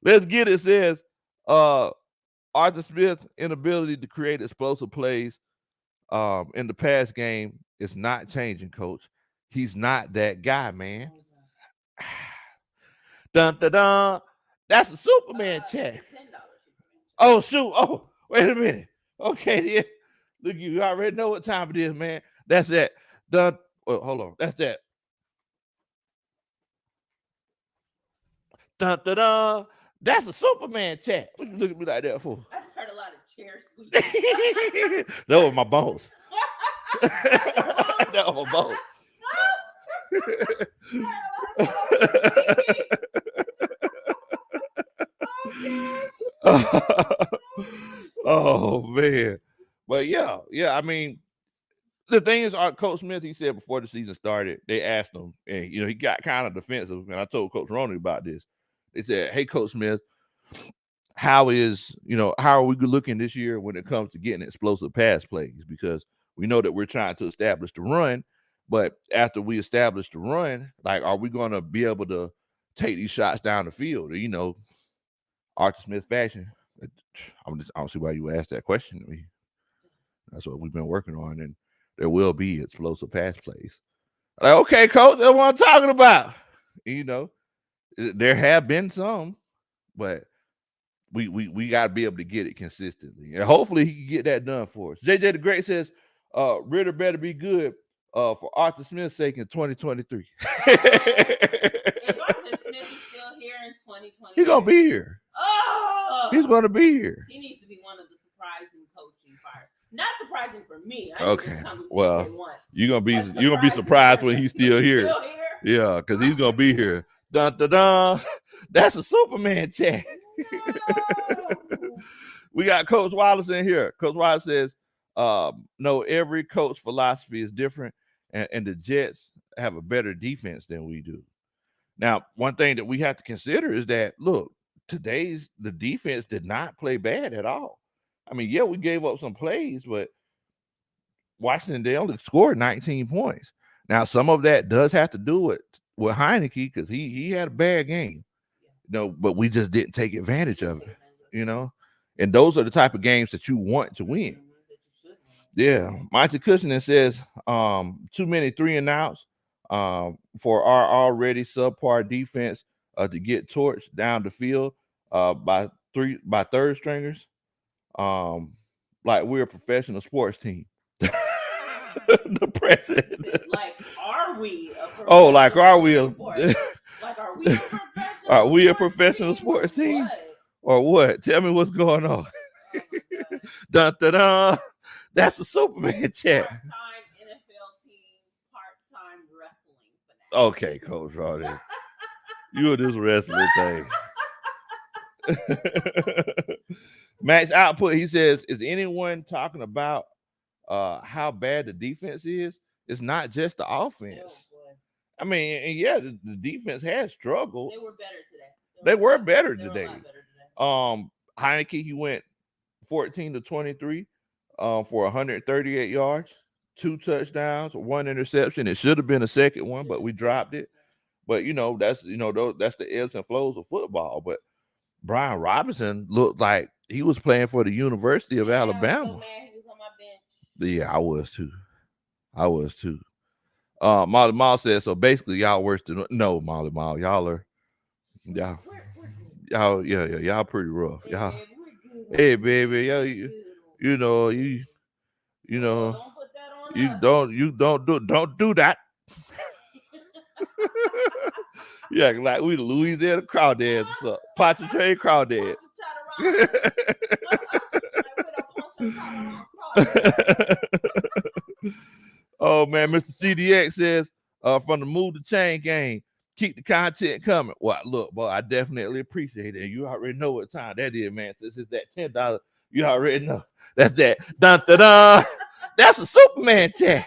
Let's get it. Says Arthur Smith's inability to create explosive plays in the pass game is not changing, Coach. He's not that guy, man. Dun dun dun. That's a Superman chat. Oh, shoot. Oh, wait a minute. Okay, yeah. Look, you already know what time it is, man. That's that. Done. Well, hold on. That's that. Dun, dun, dun. That's a Superman chat. What you look at me like that for? I just heard a lot of chair squeaking. That was my bones. That's your bones? That was my bones. I heard a lot of bones squeaking. Oh, gosh. Oh man. But yeah. I mean, the thing is, Coach Smith, he said before the season started, they asked him, and he got kind of defensive. And I told Coach Roney about this. They said, "Hey, Coach Smith, how are we looking this year when it comes to getting explosive pass plays? Because we know that we're trying to establish the run, but after we establish the run, like, are we going to be able to take these shots down the field? Or, Arthur Smith fashion." I don't see why you asked that question to me. That's what we've been working on, and there will be explosive pass plays. Like, okay, coach, that's what I'm talking about. There have been some, but we got to be able to get it consistently, and hopefully he can get that done for us. JJ the Great says, Ridder better be good for Arthur Smith's sake in 2023. If Arthur Smith is still here in 2023, he's gonna be here. Oh, He's gonna be here. He needs to be one of the surprising coaching fires. Not surprising for me. Okay. Well, you're gonna be surprised when he's still here. Yeah, because he's gonna be here. Dun dun dun. That's a Superman chat. No. We got Coach Wallace in here. Coach Wallace says, no, every coach philosophy is different, and the Jets have a better defense than we do. Now, one thing that we have to consider is that, look, the defense did not play bad at all. I mean, yeah, we gave up some plays, but Washington, they only scored 19 points. Now, some of that does have to do with Heineke, because he had a bad game. But we just didn't take advantage of it, And those are the type of games that you want to win. Yeah. Monty Cushioning says, too many 3-and-outs for our already subpar defense to get torched down the field by third stringers. Like we're a professional sports team. The president. Like, are we a professional are we are we a professional sports team? Or what? Tell me what's going on. Dun, dun, dun. That's a Superman chat. Part-time NFL team, part-time wrestling fanatic. Okay, Coach Roddy. You and this wrestling thing. Max Output, he says, is anyone talking about how bad the defense is? It's not just the offense. I mean, and yeah, the defense has struggled. They were better today. They were better today. Heineke, he went 14-23 for 138 yards, 2 touchdowns, 1 interception. It should have been a second one, but we dropped it. But that's the ebbs and flows of football. But Brian Robinson looked like he was playing for the University of Alabama. So mad he was on my bench. Yeah, I was too. Molly Mall says, so basically y'all worse than no, Molly Mall. Y'all pretty rough. Hey baby, you don't do that. Yeah, like we the Louisiana crawdads or something. Pontchartrain crawdads. Oh man, Mr. CDX says from the Move the Chain game, keep the content coming. Well, look, boy, I definitely appreciate it. You already know what time that is, man. This is that $10. You already know. That's that. Dun dun dun. That's a Superman chat.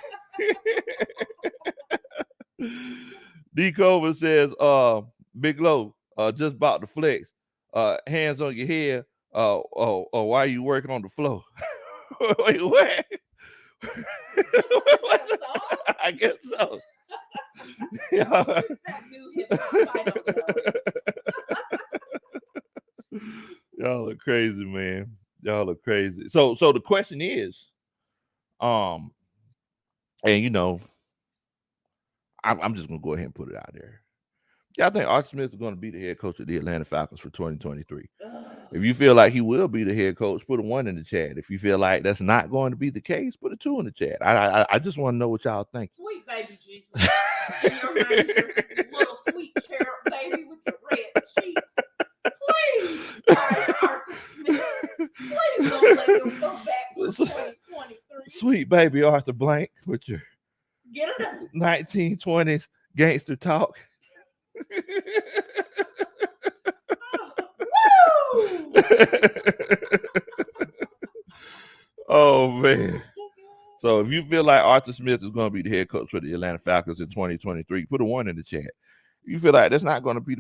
D. Cover says, Big Low, just about the flex. Hands on your head. Why you working on the floor? Wait, what? I guess so. Yeah. Y'all are crazy, man. Y'all are crazy. So the question is, and I'm just gonna go ahead and put it out there. Y'all think Arthur Smith is going to be the head coach of the Atlanta Falcons for 2023? If you feel like he will be the head coach, put a 1 in the chat. If you feel like that's not going to be the case, put a 2 in the chat. I just want to know what y'all think. Sweet baby Jesus. In your manger, little sweet cherub baby with your red cheeks. sweet baby Arthur Blank with your Get her 1920s gangster talk. Woo! Oh man. So if you feel like Arthur Smith is going to be the head coach for the Atlanta Falcons in 2023, put a 1 in the chat. If you feel like that's not going to be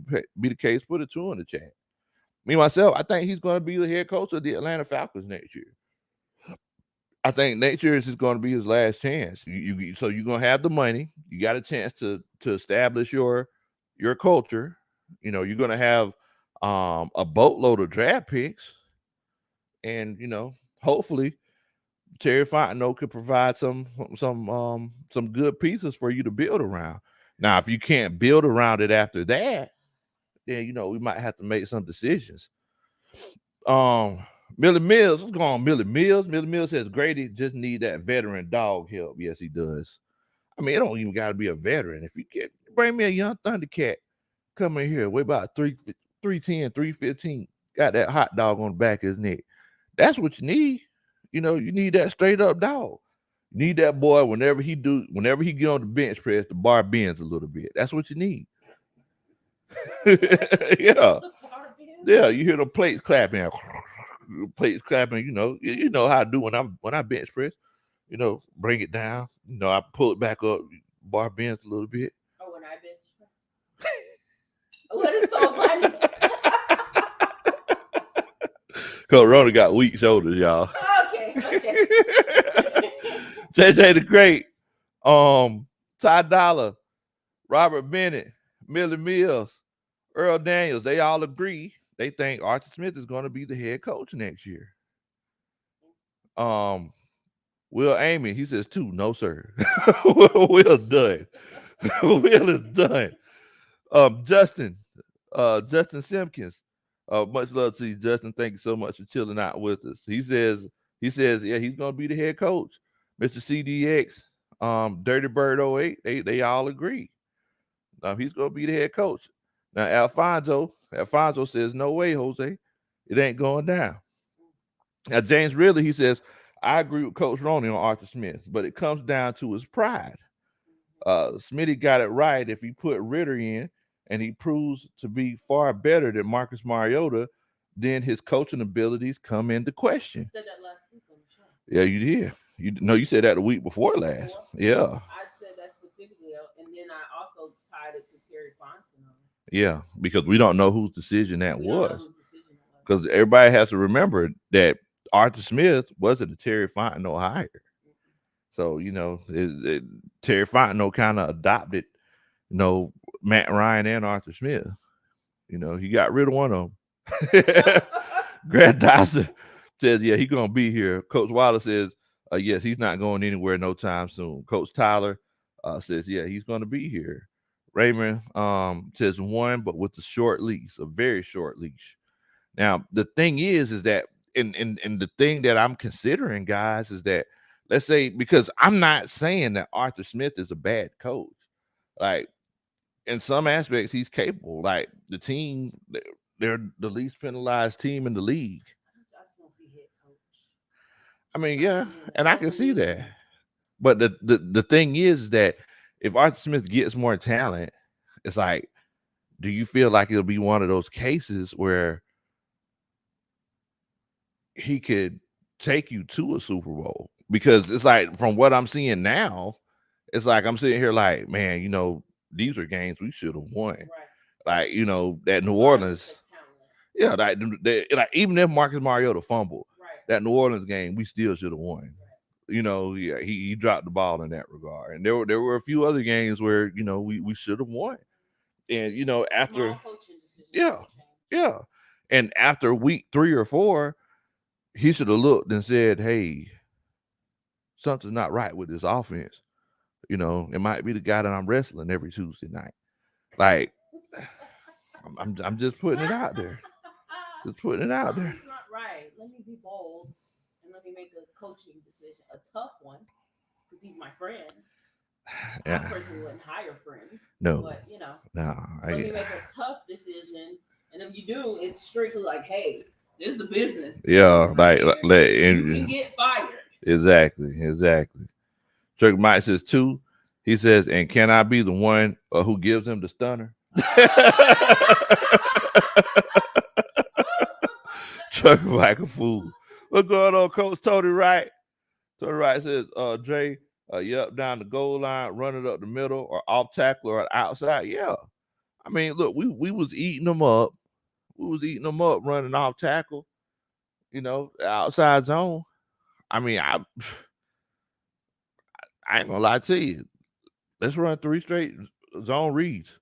the case, put a 2 in the chat. Me myself, I think he's going to be the head coach of the Atlanta Falcons next year. I think next year is going to be his last chance. So you're going to have the money. You got a chance to establish your culture. You know, you're going to have a boatload of draft picks, and you know, hopefully Terry Fontenot could provide some good pieces for you to build around. Now, if you can't build around it after that, then you know we might have to make some decisions. Millie Mills, what's going on, Millie Mills? Millie Mills says Grady just need that veteran dog help. Yes, he does. I mean, it don't even got to be a veteran. If you get bring me a young Thundercat, come in here, weigh about 310, 315, got that hot dog on the back of his neck. That's what you need. You know, you need that straight up dog. You need that boy whenever he get on the bench press, the bar bends a little bit. That's what you need. Yeah. Yeah, you hear the plates clapping. Plates clapping, you know how I do when I bench press. You know, bring it down. You know, I pull it back up, bar bends a little bit. Oh, when I bench press. What is so funny? Cause Rona got weak shoulders, y'all. Okay. JJ the Great, Ty Dollar, Robert Bennett, Millie Mills, Earl Daniels, they all agree. They think Arthur Smith is going to be the head coach next year. Will Amy, he says 2. No, sir. Will's done. Will is done. Justin Simpkins. Much love to you, Justin. Thank you so much for chilling out with us. He says, yeah, he's gonna be the head coach. Mr. CDX, Dirty Bird 08, they all agree. He's gonna be the head coach. Now Alfonso says, no way, Jose. It ain't going down. Now James Ridley, he says, I agree with Coach Roney on Arthur Smith, but it comes down to his pride. Smitty got it right if he put Ridder in and he proves to be far better than Marcus Mariota, then his coaching abilities come into question. I said that last week on the show. Yeah, you did. You said that the week before last. Yeah. I said that specifically, and then I also tied it to Terry Fontenot. Yeah, because we don't know whose decision that was. Because everybody has to remember that Arthur Smith wasn't a Terry Fontenot hire. So, you know, Terry Fontenot kind of adopted, you know, Matt Ryan and Arthur Smith. You know, he got rid of one of them. Grant Dawson says, yeah, he's going to be here. Coach Waller says, yes, he's not going anywhere no time soon. Coach Tyler says, yeah, he's going to be here. Raymond says 1, but with a short leash, a very short leash. Now, the thing is that, and the thing that I'm considering, guys, is that, let's say, because I'm not saying that Arthur Smith is a bad coach. Like, in some aspects, he's capable. Like, the team, they're the least penalized team in the league. I just don't see head coach. I mean, yeah, and I can see that. But the thing is that if Arthur Smith gets more talent, it's like, do you feel like it'll be one of those cases where he could take you to a Super Bowl? Because it's like, from what I'm seeing now, it's like I'm sitting here like, man, you know, these are games we should have won. Right. Like, you know, that New Orleans, yeah, like even if Marcus Mariota fumbled, right, that New Orleans game, we still should have won. Right. You know, yeah, he dropped the ball in that regard. And there were a few other games where, you know, we should have won. And, you know, after, yeah. And after week 3 or 4, he should have looked and said, hey, something's not right with this offense. You know, it might be the guy that I'm wrestling every Tuesday night. Like, I'm just putting it out there. Just putting it out there. It's not right. Let me be bold and let me make a coaching decision, a tough one, because he's my friend. Yeah. I personally wouldn't hire friends. No. But, you know, let me make a tough decision. And if you do, it's strictly like, hey, this is the business. Yeah, like you can get fired. Exactly. Chuck Mike says 2. He says, and can I be the one who gives him the stunner? Chuck like a fool. What's going on, Coach Tony Wright? Tony Wright says, Dre, yep, down the goal line, running up the middle, or off tackle, or outside. Yeah. I mean, look, we was eating them up. We was eating them up, running off tackle, outside zone. I mean, I ain't gonna lie to you. Let's run 3 straight zone reads.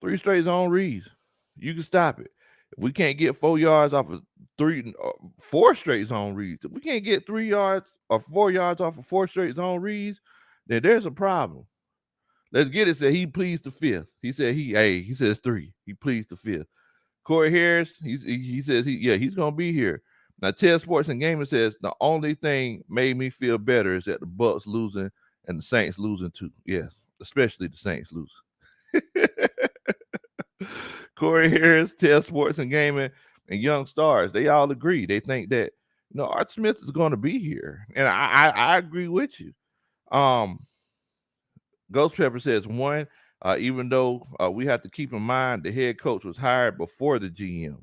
3 straight zone reads. You can stop it. If we can't get 4 yards off of 4 straight zone reads, if we can't get 3 yards or 4 yards off of 4 straight zone reads, then there's a problem. Let's get it. Said he pleads the 5th. He said he says 3. He pleads the 5th. Corey Harris, he says he's gonna be here. Now Ted Sports and Gaming says the only thing made me feel better is that the Bucks losing and the Saints losing too. Yes, especially the Saints losing. Corey Harris, Ted Sports and Gaming, and Young Stars, they all agree. They think that Art Smith is going to be here, and I agree with you. Ghost Pepper says 1. Even though we have to keep in mind the head coach was hired before the GM,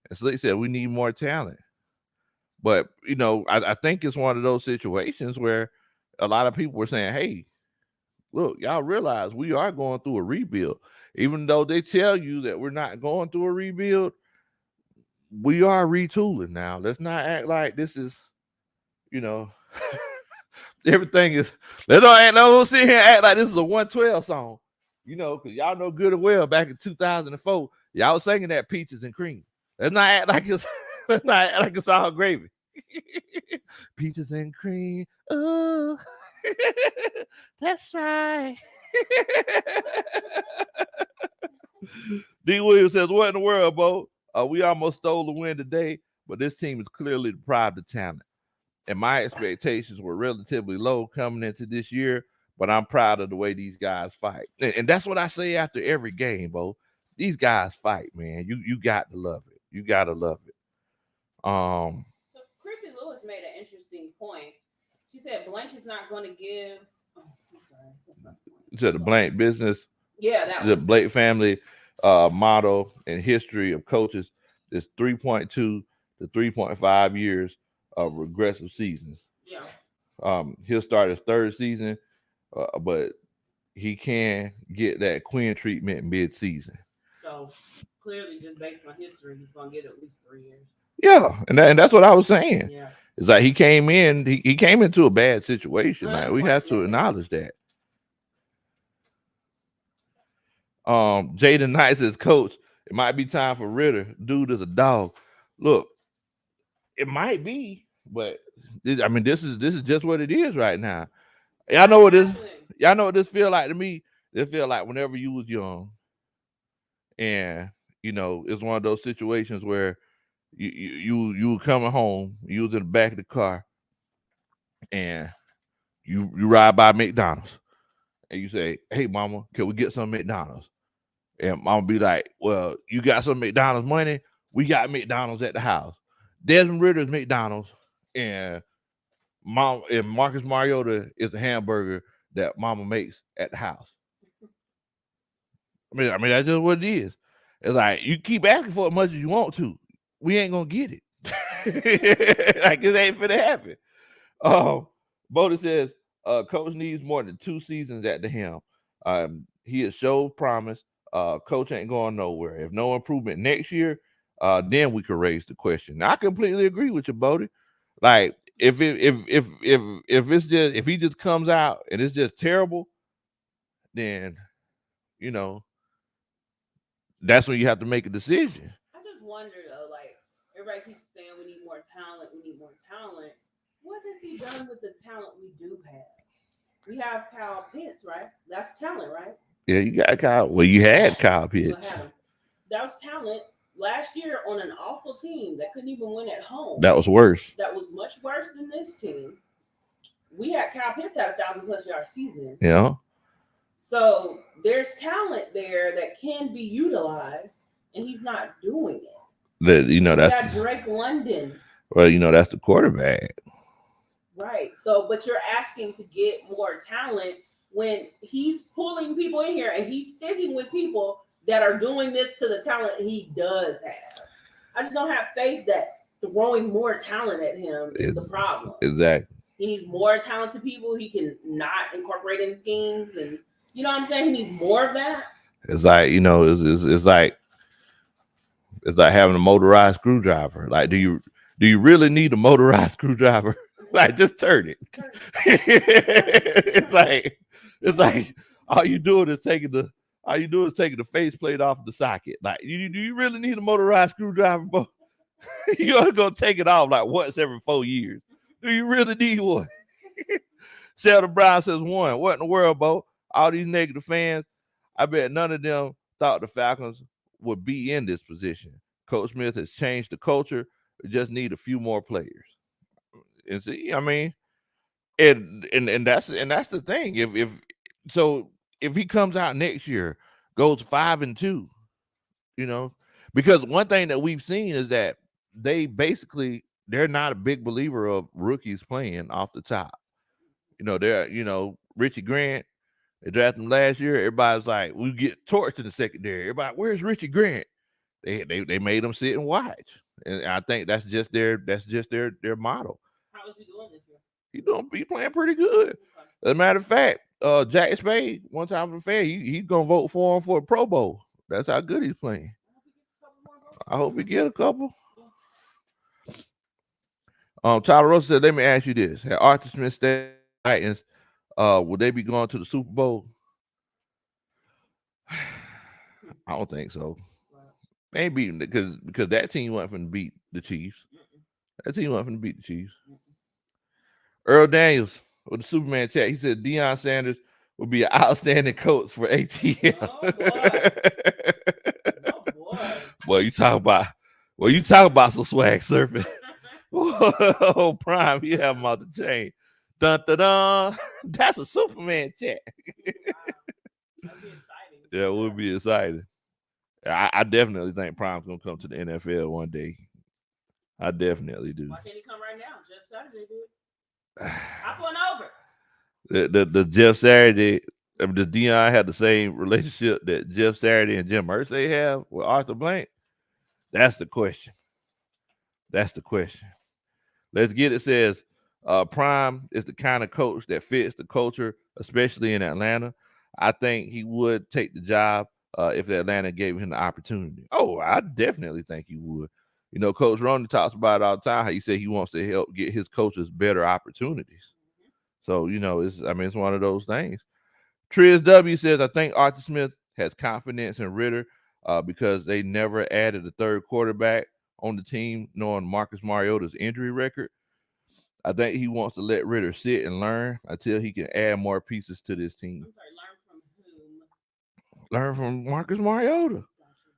and so they said we need more talent. But I think it's one of those situations where a lot of people were saying, "Hey, look, y'all realize we are going through a rebuild. Even though they tell you that we're not going through a rebuild, we are retooling now. Let's not act like this is, everything is. Don't sit here and act like this is a 112 song, because y'all know good and well back in 2004, y'all was singing that Peaches and Cream. Let's not act like it's, let's not act like it's all gravy. Peaches and cream. Oh, that's right. D. Williams says, what in the world, Bo? We almost stole the win today, but this team is clearly deprived of talent. And my expectations were relatively low coming into this year, but I'm proud of the way these guys fight. And that's what I say after every game, Bo. These guys fight, man. You got to love it. You got to love it. So Chrissy Lewis made an interesting point. She said Blanche is not going to give. Oh, I'm sorry. That's not the point. To the Blank business. Yeah, that the Blake family motto and history of coaches is 3.2 to 3.5 years of regressive seasons. Yeah. He'll start his 3rd season, but he can get that Quinn treatment mid-season. So clearly, just based on history, he's going to get at least 3 years. Yeah, and that's what I was saying. Yeah. It's like he came into a bad situation. Like, we have to acknowledge that. Jaden Knight says, Coach, it might be time for Ridder. Dude is a dog. Look, it might be, but this is just what it is right now. Y'all know what this feel like to me. It feel like whenever you was young, and it's one of those situations where you were coming home, you was in the back of the car, and you ride by McDonald's, and you say, "Hey, Mama, can we get some McDonald's?" And Mama be like, "Well, you got some McDonald's money? We got McDonald's at the house. Desmond Ridder's McDonald's, and Marcus Mariota is the hamburger that Mama makes at the house." I mean that's just what it is. It's like you keep asking for as much as you want to, we ain't gonna get it. Like it ain't finna happen. Boda says, Coach needs more than 2 seasons at the helm. He has showed promise. Coach ain't going nowhere. If no improvement next year, then we could raise the question. Now, I completely agree with you, Bodie. Like if he just comes out and it's just terrible, then that's when you have to make a decision. I just wonder though, like everybody keeps saying we need more talent. What has he done with the talent we do have? We have Kyle Pitts, right? That's talent, right? Yeah, you got Kyle. Well, you had Kyle Pitts. That was talent last year on an awful team that couldn't even win at home. That was worse. That was much worse than this team. We had Kyle Pitts had 1,000+ yard season. Yeah. So there's talent there that can be utilized, and he's not doing it. That's got Drake London. Well, that's the quarterback. Right. So, but you're asking to get more talent when he's pulling people in here and he's sticking with people that are doing this to the talent he does have. I just don't have faith that throwing more talent at him is the problem. Exactly. He needs more talented people he can not incorporate in schemes, and you know what I'm saying? He needs more of that. It's like, you know, it's like having a motorized screwdriver. Like, do you really need a motorized screwdriver? Like, just turn it. it's like all you do is taking the faceplate off the socket. Like, do you really need a motorized screwdriver, bro? You're gonna take it off like once every 4 years. Do you really need one? Sheldon Brown says one. What in the world, Bo? All these negative fans, I bet none of them thought the Falcons would be in this position. Coach Smith has changed the culture. We just need a few more players. And see, I mean, and that's the thing. If he comes out next year, goes 5-2, you know, because one thing that we've seen is that they're not a big believer of rookies playing off the top. Richie Grant, they drafted him last year. Everybody's like, we get torched in the secondary. Everybody, where's Richie Grant? They made him sit and watch. And I think that's just their motto. How is he doing this year? He playing pretty good. As a matter of fact, Jack Spade, one time for the fan, he's gonna vote for him for a Pro Bowl. That's how good he's playing. I hope he get a couple. Tyler Rosa said, let me ask you this. Had Arthur Smith stayed Titans, would they be going to the Super Bowl? I don't think so. Maybe because that team wasn't going to beat the Chiefs. That team wasn't going to beat the Chiefs. Earl Daniels with the Superman chat, he said Deion Sanders would be an outstanding coach for ATL. Oh, boy. Oh, boy. Boy, you talk about some swag surfing. Oh, Prime, you have him off the chain. Dun dun dun. That's a Superman chat. Wow. That'd be exciting. Yeah, it would be exciting. I definitely think Prime's gonna come to the NFL one day. I definitely do. Why can't he come right now? Jeff Saturday did. Hop on over. The Jeff Saturday, the Deion had the same relationship that Jeff Saturday and Jim Irsay have with Arthur Blank. That's the question. Let's get it. Says Prime is the kind of coach that fits the culture, especially in Atlanta. I think he would take the job if Atlanta gave him the opportunity. Oh, I definitely think he would. You know, Coach Roney talks about it all the time. How he said he wants to help get his coaches better opportunities. So, you know, it's one of those things. Triz W says, I think Arthur Smith has confidence in Ridder because they never added a third quarterback on the team, knowing Marcus Mariota's injury record. I think he wants to let Ridder sit and learn until he can add more pieces to this team. I'm sorry, learn from whom? Learn from Marcus Mariota.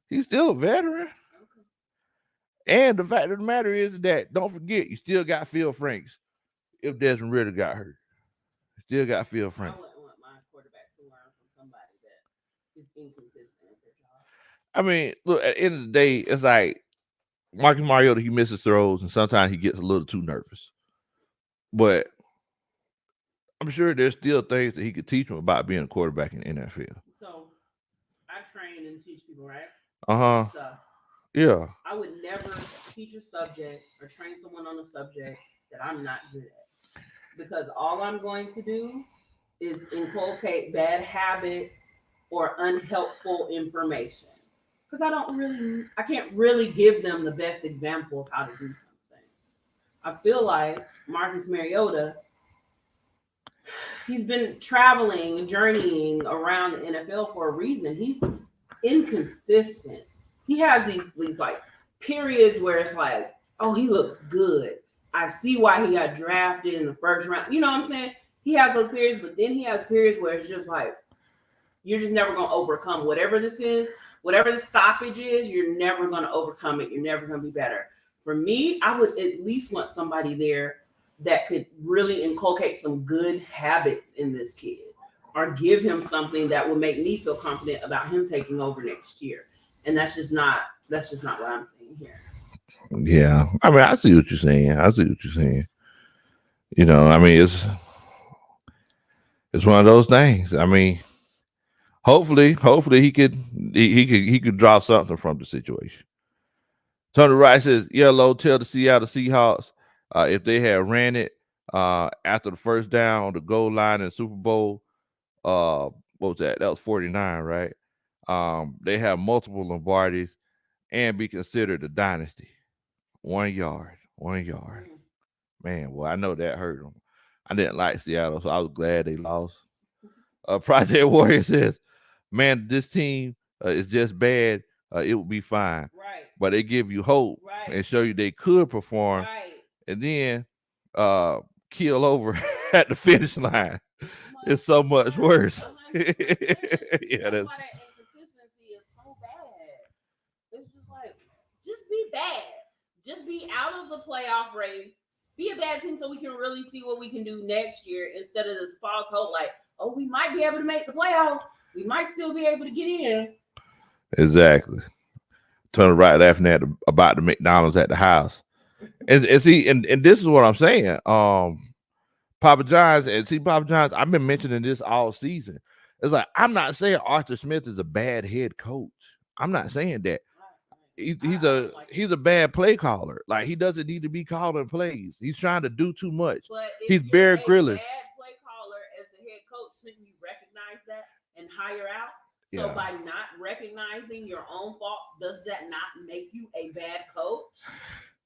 He's still a veteran. Okay. And the fact of the matter is that, don't forget, you still got Phil Franks if Desmond Ridder got hurt. You still got Phil Franks. I wouldn't want my quarterback to learn from somebody that is inconsistent at their job. I mean, look, at the end of the day, it's like Marcus Mariota, he misses throws, and sometimes he gets a little too nervous. But I'm sure there's still things that he could teach him about being a quarterback in the NFL. So I train and teach people, right? So, yeah. I would never teach a subject or train someone on a subject that I'm not good at. Because all I'm going to do is inculcate bad habits or unhelpful information. Because I can't really give them the best example of how to do something. I feel like Marcus Mariota, he's been traveling and journeying around the NFL for a reason. He's inconsistent. He has these like periods where it's like, oh, he looks good. I see why he got drafted in the first round. You know what I'm saying? He has those periods, but then he has periods where it's just like, you're just never going to overcome whatever this is. Whatever the stoppage is, you're never going to overcome it. You're never going to be better. For me, I would at least want somebody there that could really inculcate some good habits in this kid, or give him something that would make me feel confident about him taking over next year. And that's just not what I'm saying here. Yeah. I mean, I see what you're saying. I mean, it's one of those things. I mean, hopefully he could draw something from the situation. Tony Wright says, "Yellow, tell the Seattle Seahawks if they had ran it after the first down on the goal line in Super Bowl. What was that? That was 49, right? They have multiple Lombardis and be considered a dynasty. 1 yard, 1 yard. Man, well, I know that hurt them. I didn't like Seattle, so I was glad they lost. Project Warrior says, man, this team is just bad. It would be fine. Right. But they give you hope and show you they could perform. Right. And then keel over at the finish line. It's so much worse. Yeah, that's why that inconsistency is so bad. It's just like, just be bad. Just be out of the playoff race. Be a bad team so we can really see what we can do next year instead of this false hope like, oh, we might be able to make the playoffs. We might still be able to get in. Exactly. Turn right laughing about the McDonald's at the house. And see, and this is what I'm saying. Papa John's, I've been mentioning this all season. It's like, I'm not saying Arthur Smith is a bad head coach. I'm not saying that. He's a bad play caller. Like, he doesn't need to be calling plays. He's trying to do too much. But he's Bear Grylls. Bad play caller as the head coach, shouldn't you recognize that and hire out? So by not recognizing your own faults, does that not make you a bad coach?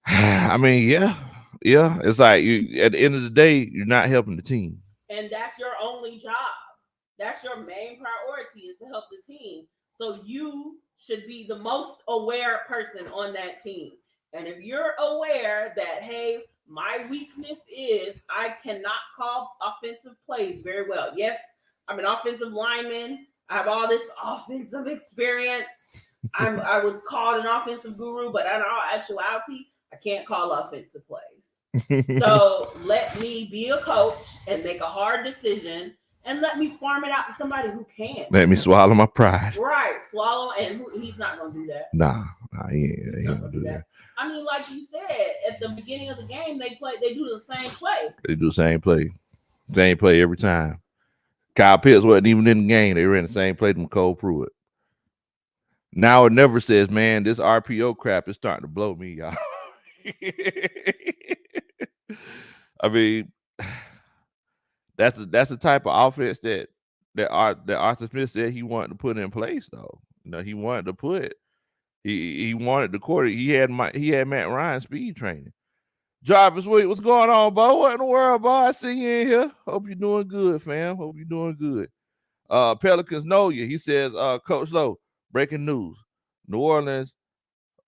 I mean, yeah. It's like, you at the end of the day, you're not helping the team. And that's your only job. That's your main priority, is to help the team. So you should be the most aware person on that team. And if you're aware that, hey, my weakness is I cannot call offensive plays very well. Yes, I'm an offensive lineman. I have all this offensive experience. I was called an offensive guru, but in all actuality, I can't call offensive plays. So let me be a coach and make a hard decision, and let me farm it out to somebody who can. Let me swallow my pride. Right, swallow, and he's not going to do that. Nah, he ain't going to do that. I mean, like you said, at the beginning of the game, they do the same play. They do the same play. Same play every time. Kyle Pitts wasn't even in the game. They ran the same play to Cole Pruitt. Now it never says, man, this RPO crap is starting to blow me, y'all. I mean, that's the type of offense that Arthur Smith said he wanted to put in place, though. He wanted to put. He wanted the quarter. He had Matt Ryan speed training. Jarvis, what's going on, Bo? What in the world, Bo? I see you in here. Hope you're doing good, fam. Hope you're doing good. Pelicans know you. He says, Coach Lowe, breaking news. New Orleans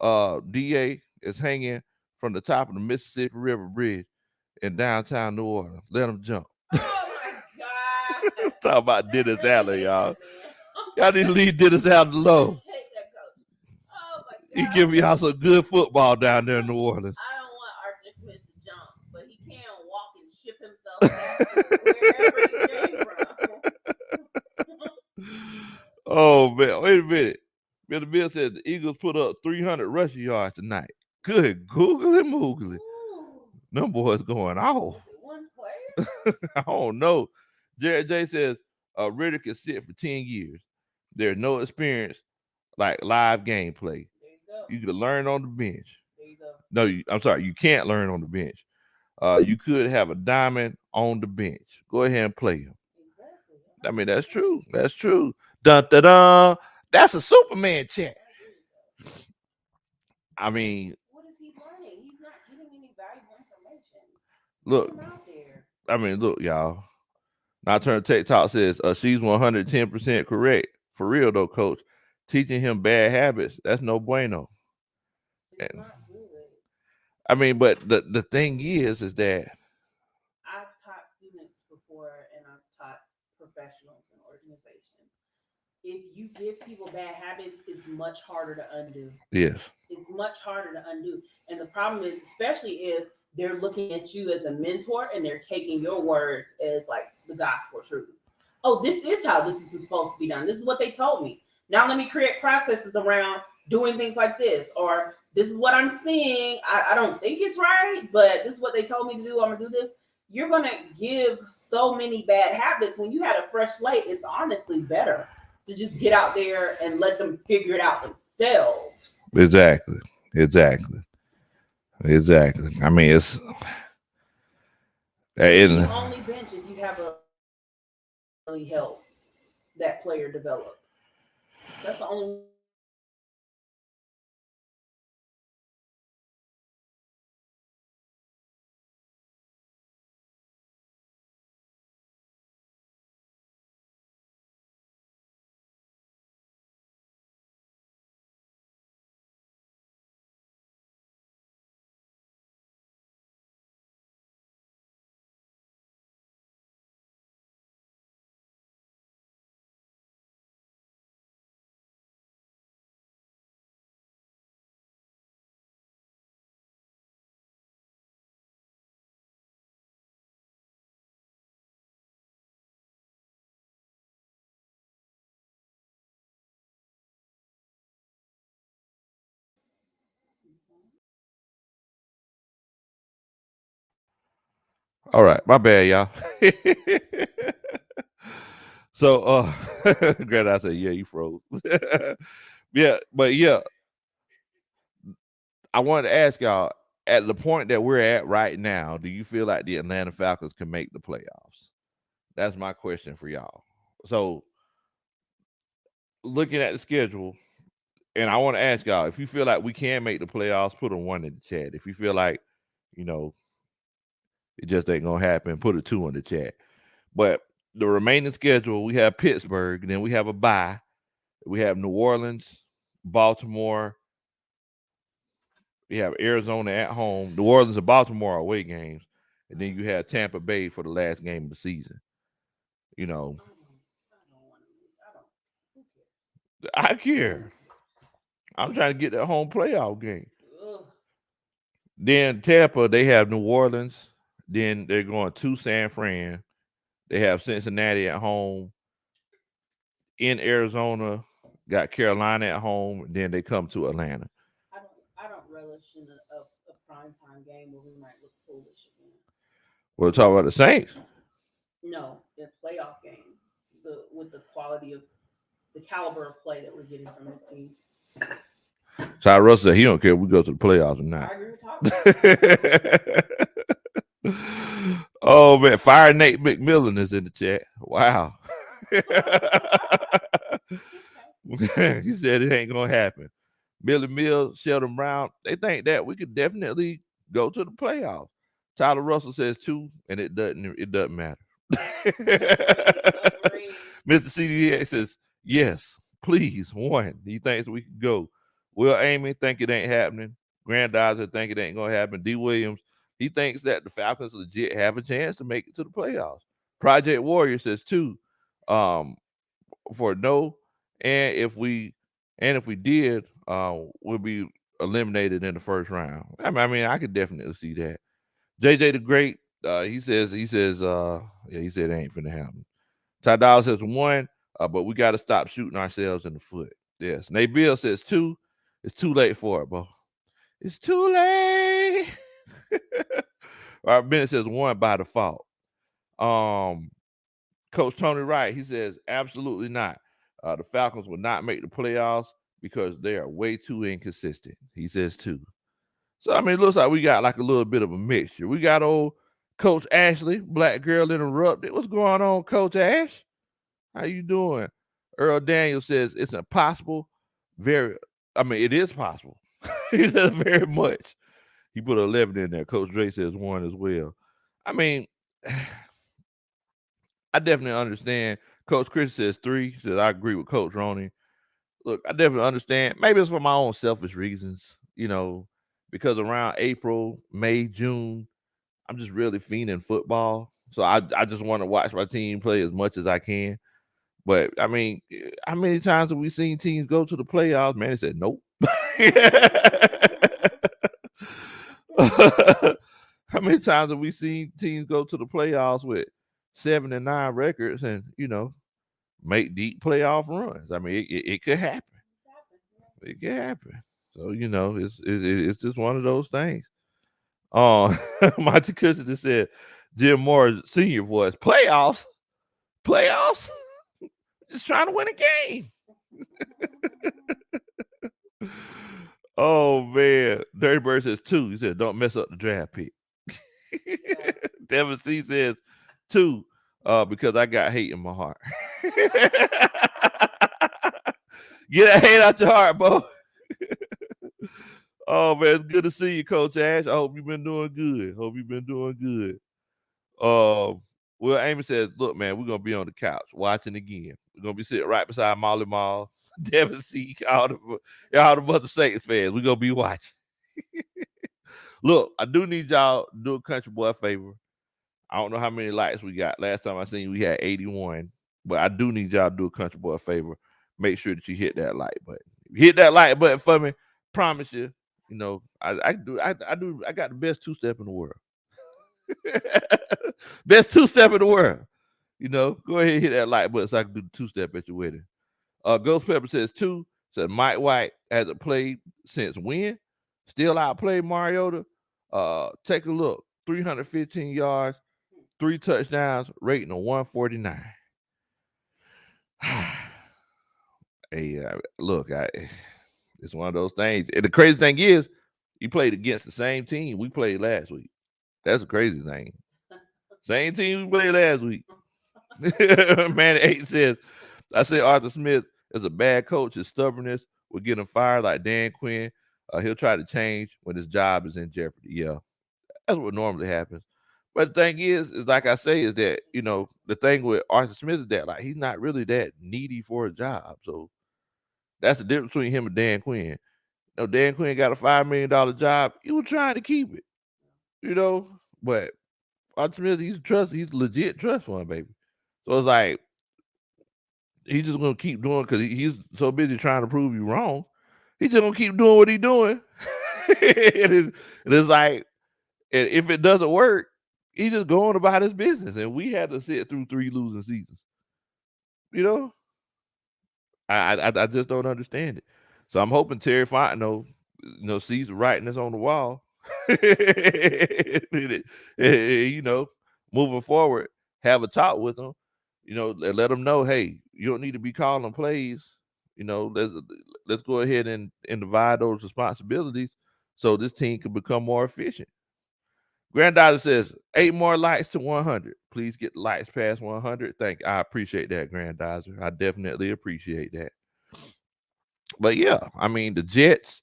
DA is hanging from the top of the Mississippi River Bridge in downtown New Orleans. Let him jump. Oh, my God. Talk about Dennis Allen, y'all. Y'all need to leave Dennis Allen alone. I hate that coach. Oh, my God. He giving y'all some good football down there in New Orleans. I don't want Arthur Smith to jump, but he can walk and ship himself back to wherever he came from. Oh, man. Wait a minute. Mr. Bill says the Eagles put up 300 rushing yards tonight. Good googly moogly. Them boys going off. One player? I don't know. Jared J says Ridder can sit for 10 years. There's no experience like live gameplay. You can learn on the bench. There you go. No, I'm sorry. You can't learn on the bench. You could have a diamond on the bench. Go ahead and play him. Exactly. I mean, that's true. That's true. Dun, dun, dun. That's a Superman chat. I mean, what is he learning? He's not getting any valuable information. Look, I mean, look, y'all. Nocturnal Tech Talk says she's 110% correct. For real though, Coach. Teaching him bad habits, that's no bueno. It's not good. I mean, but the thing is that I've taught students before, and I've taught professionals and organizations. If you give people bad habits, it's much harder to undo. Yes. It's much harder to undo. And the problem is, especially if they're looking at you as a mentor and they're taking your words as like the gospel truth. Oh, this is how this is supposed to be done. This is what they told me. Now let me create processes around doing things like this, or this is what I'm seeing. I don't think it's right, but this is what they told me to do. I'm gonna do this. you're going to give so many bad habits. When you had a fresh slate, it's honestly better to just get out there and let them figure it out themselves. Exactly. I mean, it's You only bench if you have a really help that player develop. That's the only. all right. My bad, y'all. So, glad I said, yeah, you froze. Yeah, but yeah, I wanted to ask y'all at the point that we're at right now, do you feel like the Atlanta Falcons can make the playoffs? That's my question for y'all. So, looking at the schedule, and I want to ask y'all if you feel like we can make the playoffs, put a 1 in the chat. If you feel like, you know, it just ain't gonna happen, put a 2 in the chat. But the remaining schedule, we have Pittsburgh, and then we have a bye. We have New Orleans, Baltimore. We have Arizona at home. New Orleans and Baltimore are away games. And then you have Tampa Bay for the last game of the season. You know, I care. I'm trying to get that home playoff game. Then Tampa, they have New Orleans. Then they're going to San Fran. They have Cincinnati at home. In Arizona, got Carolina at home. Then they come to Atlanta. I don't relish in a primetime game where we might look foolish again. We're talking about the Saints. No, the playoff game. With the quality of the caliber of play that we're getting from this team. Ty Russell said he don't care if we go to the playoffs or not. I agree with Oh man, Fire Nate McMillan is in the chat. Wow. He said it ain't gonna happen. Billy Mills, Sheldon Brown, they think that we could definitely go to the playoffs. Tyler Russell says 2, and it doesn't matter. Mr. CDA says, yes, please, 1. He thinks we can go. Will Amy think it ain't happening. Grandizer think it ain't gonna happen. D. Williams, he thinks that the Falcons legit have a chance to make it to the playoffs. Project Warrior says 2. For no, and if we did, we'll be eliminated in the first round. I mean, I could definitely see that. JJ the Great, he says, yeah, he said it ain't finna happen. Ty Doll says 1, but we got to stop shooting ourselves in the foot. Yes. Nate Bill says 2. It's too late for it, bro. It's too late. All right, Bennett says 1 by default. Coach Tony Wright, he says absolutely not. The Falcons will not make the playoffs because they are way too inconsistent. He says 2. So I mean, it looks like we got like a little bit of a mixture. We got old Coach Ashley, Black Girl Interrupted. What's going on, Coach Ash? How you doing? Earl Daniel says it's impossible. It is possible. He says very much. He put 11 in there. Coach Dre says 1 as well. I mean, I definitely understand. Coach Chris says 3. He says I agree with Coach Roney. Look, I definitely understand. Maybe it's for my own selfish reasons, because around April, May, June, I'm just really fiending football. So I just want to watch my team play as much as I can. But I mean, how many times have we seen teams go to the playoffs? Man, they said nope. How many times have we seen teams go to the playoffs with 7-9 records and make deep playoff runs? I mean, it could happen. It could happen. So it's just one of those things. Monty Cushion just said Jim Moore's senior voice. Playoffs? Playoffs? Just trying to win a game. Oh man. Dirty Bird says 2. He said, don't mess up the draft pick. Yeah. Devin C says 2, because I got hate in my heart. Get that hate out your heart, Bo. Oh man, it's good to see you, Coach Ash. I hope you've been doing good. Well, Amy says, look, man, we're gonna be on the couch watching again. We're gonna be sitting right beside Molly Mall, Devin C, all the other Saints fans. We're gonna be watching. Look, I do need y'all to do a country boy a favor. I don't know how many likes we got. Last time I seen we had 81. But I do need y'all to do a country boy a favor. Make sure that you hit that like button. Hit that like button for me. Promise you, I got the best two-step in the world. Best two-step in the world. Go ahead and hit that like button so I can do the two-step at your wedding. Ghost Pepper says 2. Said Mike White hasn't played since when? Still outplayed Mariota. Take a look. 315 yards, 3 touchdowns, rating of 149. Hey, look, it's one of those things. And the crazy thing is, he played against the same team we played last week. That's the crazy thing. Same team we played last week. Man, 8 says, I say Arthur Smith is a bad coach. His stubbornness will get him fired like Dan Quinn. He'll try to change when his job is in jeopardy. Yeah, that's what normally happens. But the thing is like I say, is that, the thing with Arthur Smith is that, like, he's not really that needy for a job. So that's the difference between him and Dan Quinn. Dan Quinn got a $5 million job. He was trying to keep it, but Arthur Smith, he's legit trust fund, baby. So it's like, he's just going to keep doing, because he's so busy trying to prove you wrong. He's just going to keep doing what he's doing. It's like, and if it doesn't work, he's just going about his business. And we had to sit through 3 losing seasons. I just don't understand it. So I'm hoping Terry Fontenot, sees the writing that's on the wall. Moving forward, have a talk with them, let them know, hey, you don't need to be calling plays. Let's go ahead and divide those responsibilities so this team can become more efficient. Granddaughter says 8 more likes to 100. Please get the likes past 100. Thank you. I appreciate that, Granddaughter. I definitely appreciate that. But yeah, I mean, the Jets,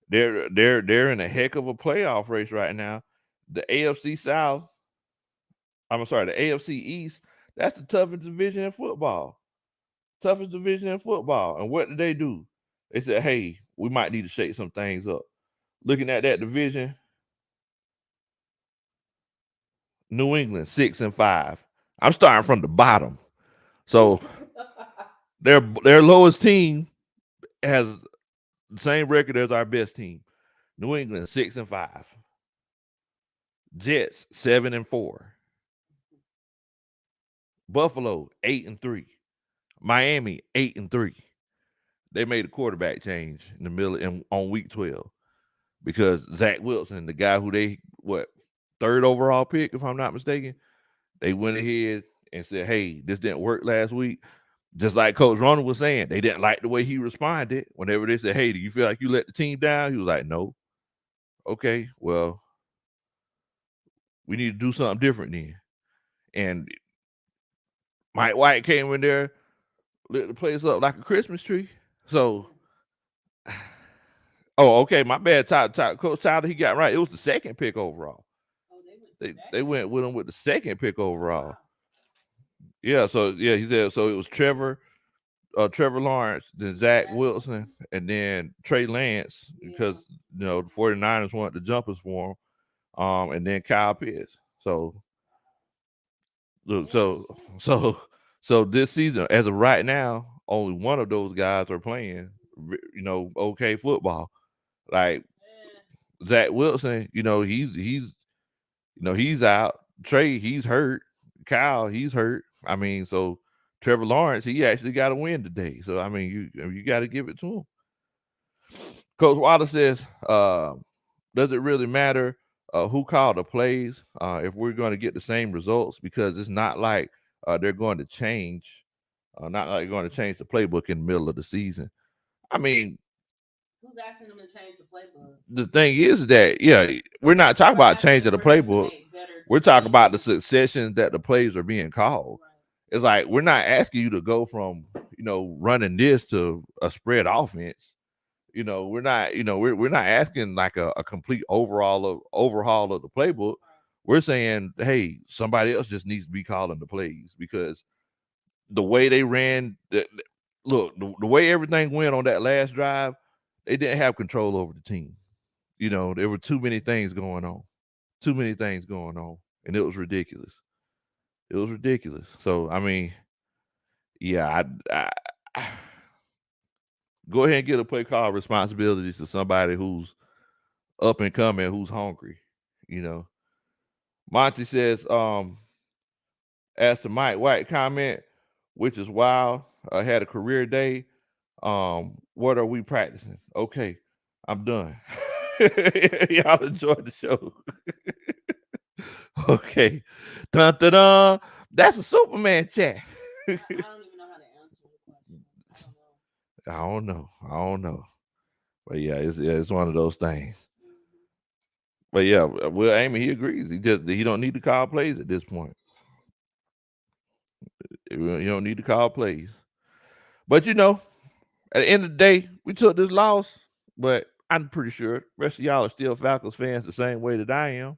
they're in a heck of a playoff race right now. The AFC South, the AFC East, that's the toughest division in football. And what did they do? They said, hey, we might need to shake some things up. Looking at that division, New England 6-5. I'm starting from the bottom. So their lowest team has the same record as our best team. New England 6-5. Jets 7-4. Buffalo 8-3. Miami 8-3. They made a quarterback change in the middle on week 12 because Zach Wilson, the guy who they 3rd overall pick, if I'm not mistaken, they went ahead and said, hey, this didn't work last week. Just like Coach Ronald was saying, they didn't like the way he responded. Whenever they said, hey, do you feel like you let the team down? He was like, no. Okay, well, we need to do something different then. And Mike White came in there, lit the place up like a Christmas tree. So, okay, my bad. Coach Tyler, he got right. It was the 2nd pick overall. They went with him with the 2nd pick overall. Wow. Yeah, so he said, so it was Trevor Lawrence, then Zach Wilson, and then Trey Lance, because the 49ers wanted the jumpers for him, and then Kyle Pitts. So look, so this season, as of right now, only one of those guys are playing, okay football. Like Zach Wilson, he's out. Trey, he's hurt. Kyle, he's hurt. I mean, so Trevor Lawrence, he actually got a win today. So I mean, you got to give it to him. Coach Waller says, does it really matter who called the plays, if we're going to get the same results, because it's not like they're going to change, not like going to change the playbook in the middle of the season. I mean, Who's asking them to change the playbook? the thing is that, yeah, we're not talking about changing the playbook. We're talking about the succession that the plays are being called. Right. It's like we're not asking you to go from, running this to a spread offense. We're not, we're not asking like a complete overhaul of the playbook. We're saying, hey, somebody else just needs to be calling the plays, because the way they ran, the way everything went on that last drive, they didn't have control over the team. There were too many things going on, and it was ridiculous. It was ridiculous. So, I mean, yeah, I go ahead and get a play call responsibilities to somebody who's up and coming, who's hungry. Monty says, as to Mike White comment, which is wild, had a career day. What are we practicing? Okay, I'm done. Y'all enjoy the show. Okay. Dun, dun, dun. That's a Superman chat. I don't even know how to answer the question. I don't know. But yeah, it's one of those things. But yeah, Will Amy, he agrees. He don't need to call plays at this point. You don't need to call plays. But at the end of the day, we took this loss, but I'm pretty sure the rest of y'all are still Falcons fans the same way that I am.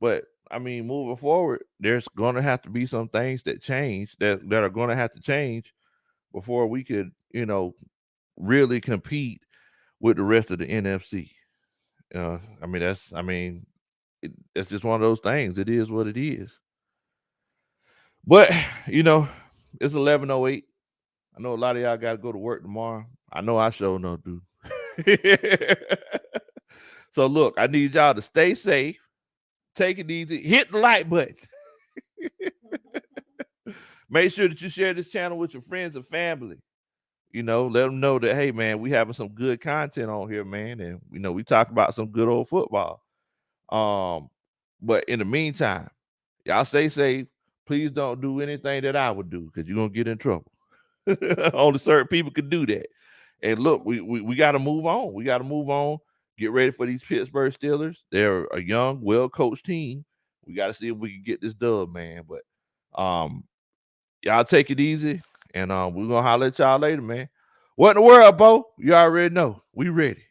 But I mean, moving forward, there's going to have to be some things that change that are going to have to change before we could, really compete with the rest of the NFC. It's just one of those things. It is what it is. But it's 11:08. I know a lot of y'all got to go to work tomorrow. I know I sure no do. So look, I need y'all to stay safe. Take it easy. Hit the like button. Make sure that you share this channel with your friends and family. Let them know that, hey, man, we having some good content on here, man. And, we talk about some good old football. But in the meantime, y'all stay safe. Please don't do anything that I would do, because you're going to get in trouble. Only certain people could do that. And look, we got to move on. We got to move on. Get ready for these Pittsburgh Steelers. They're a young, well-coached team. We got to see if we can get this dub, man. But y'all take it easy, and we're going to holler at y'all later, man. What in the world, Bo? You already know. We ready.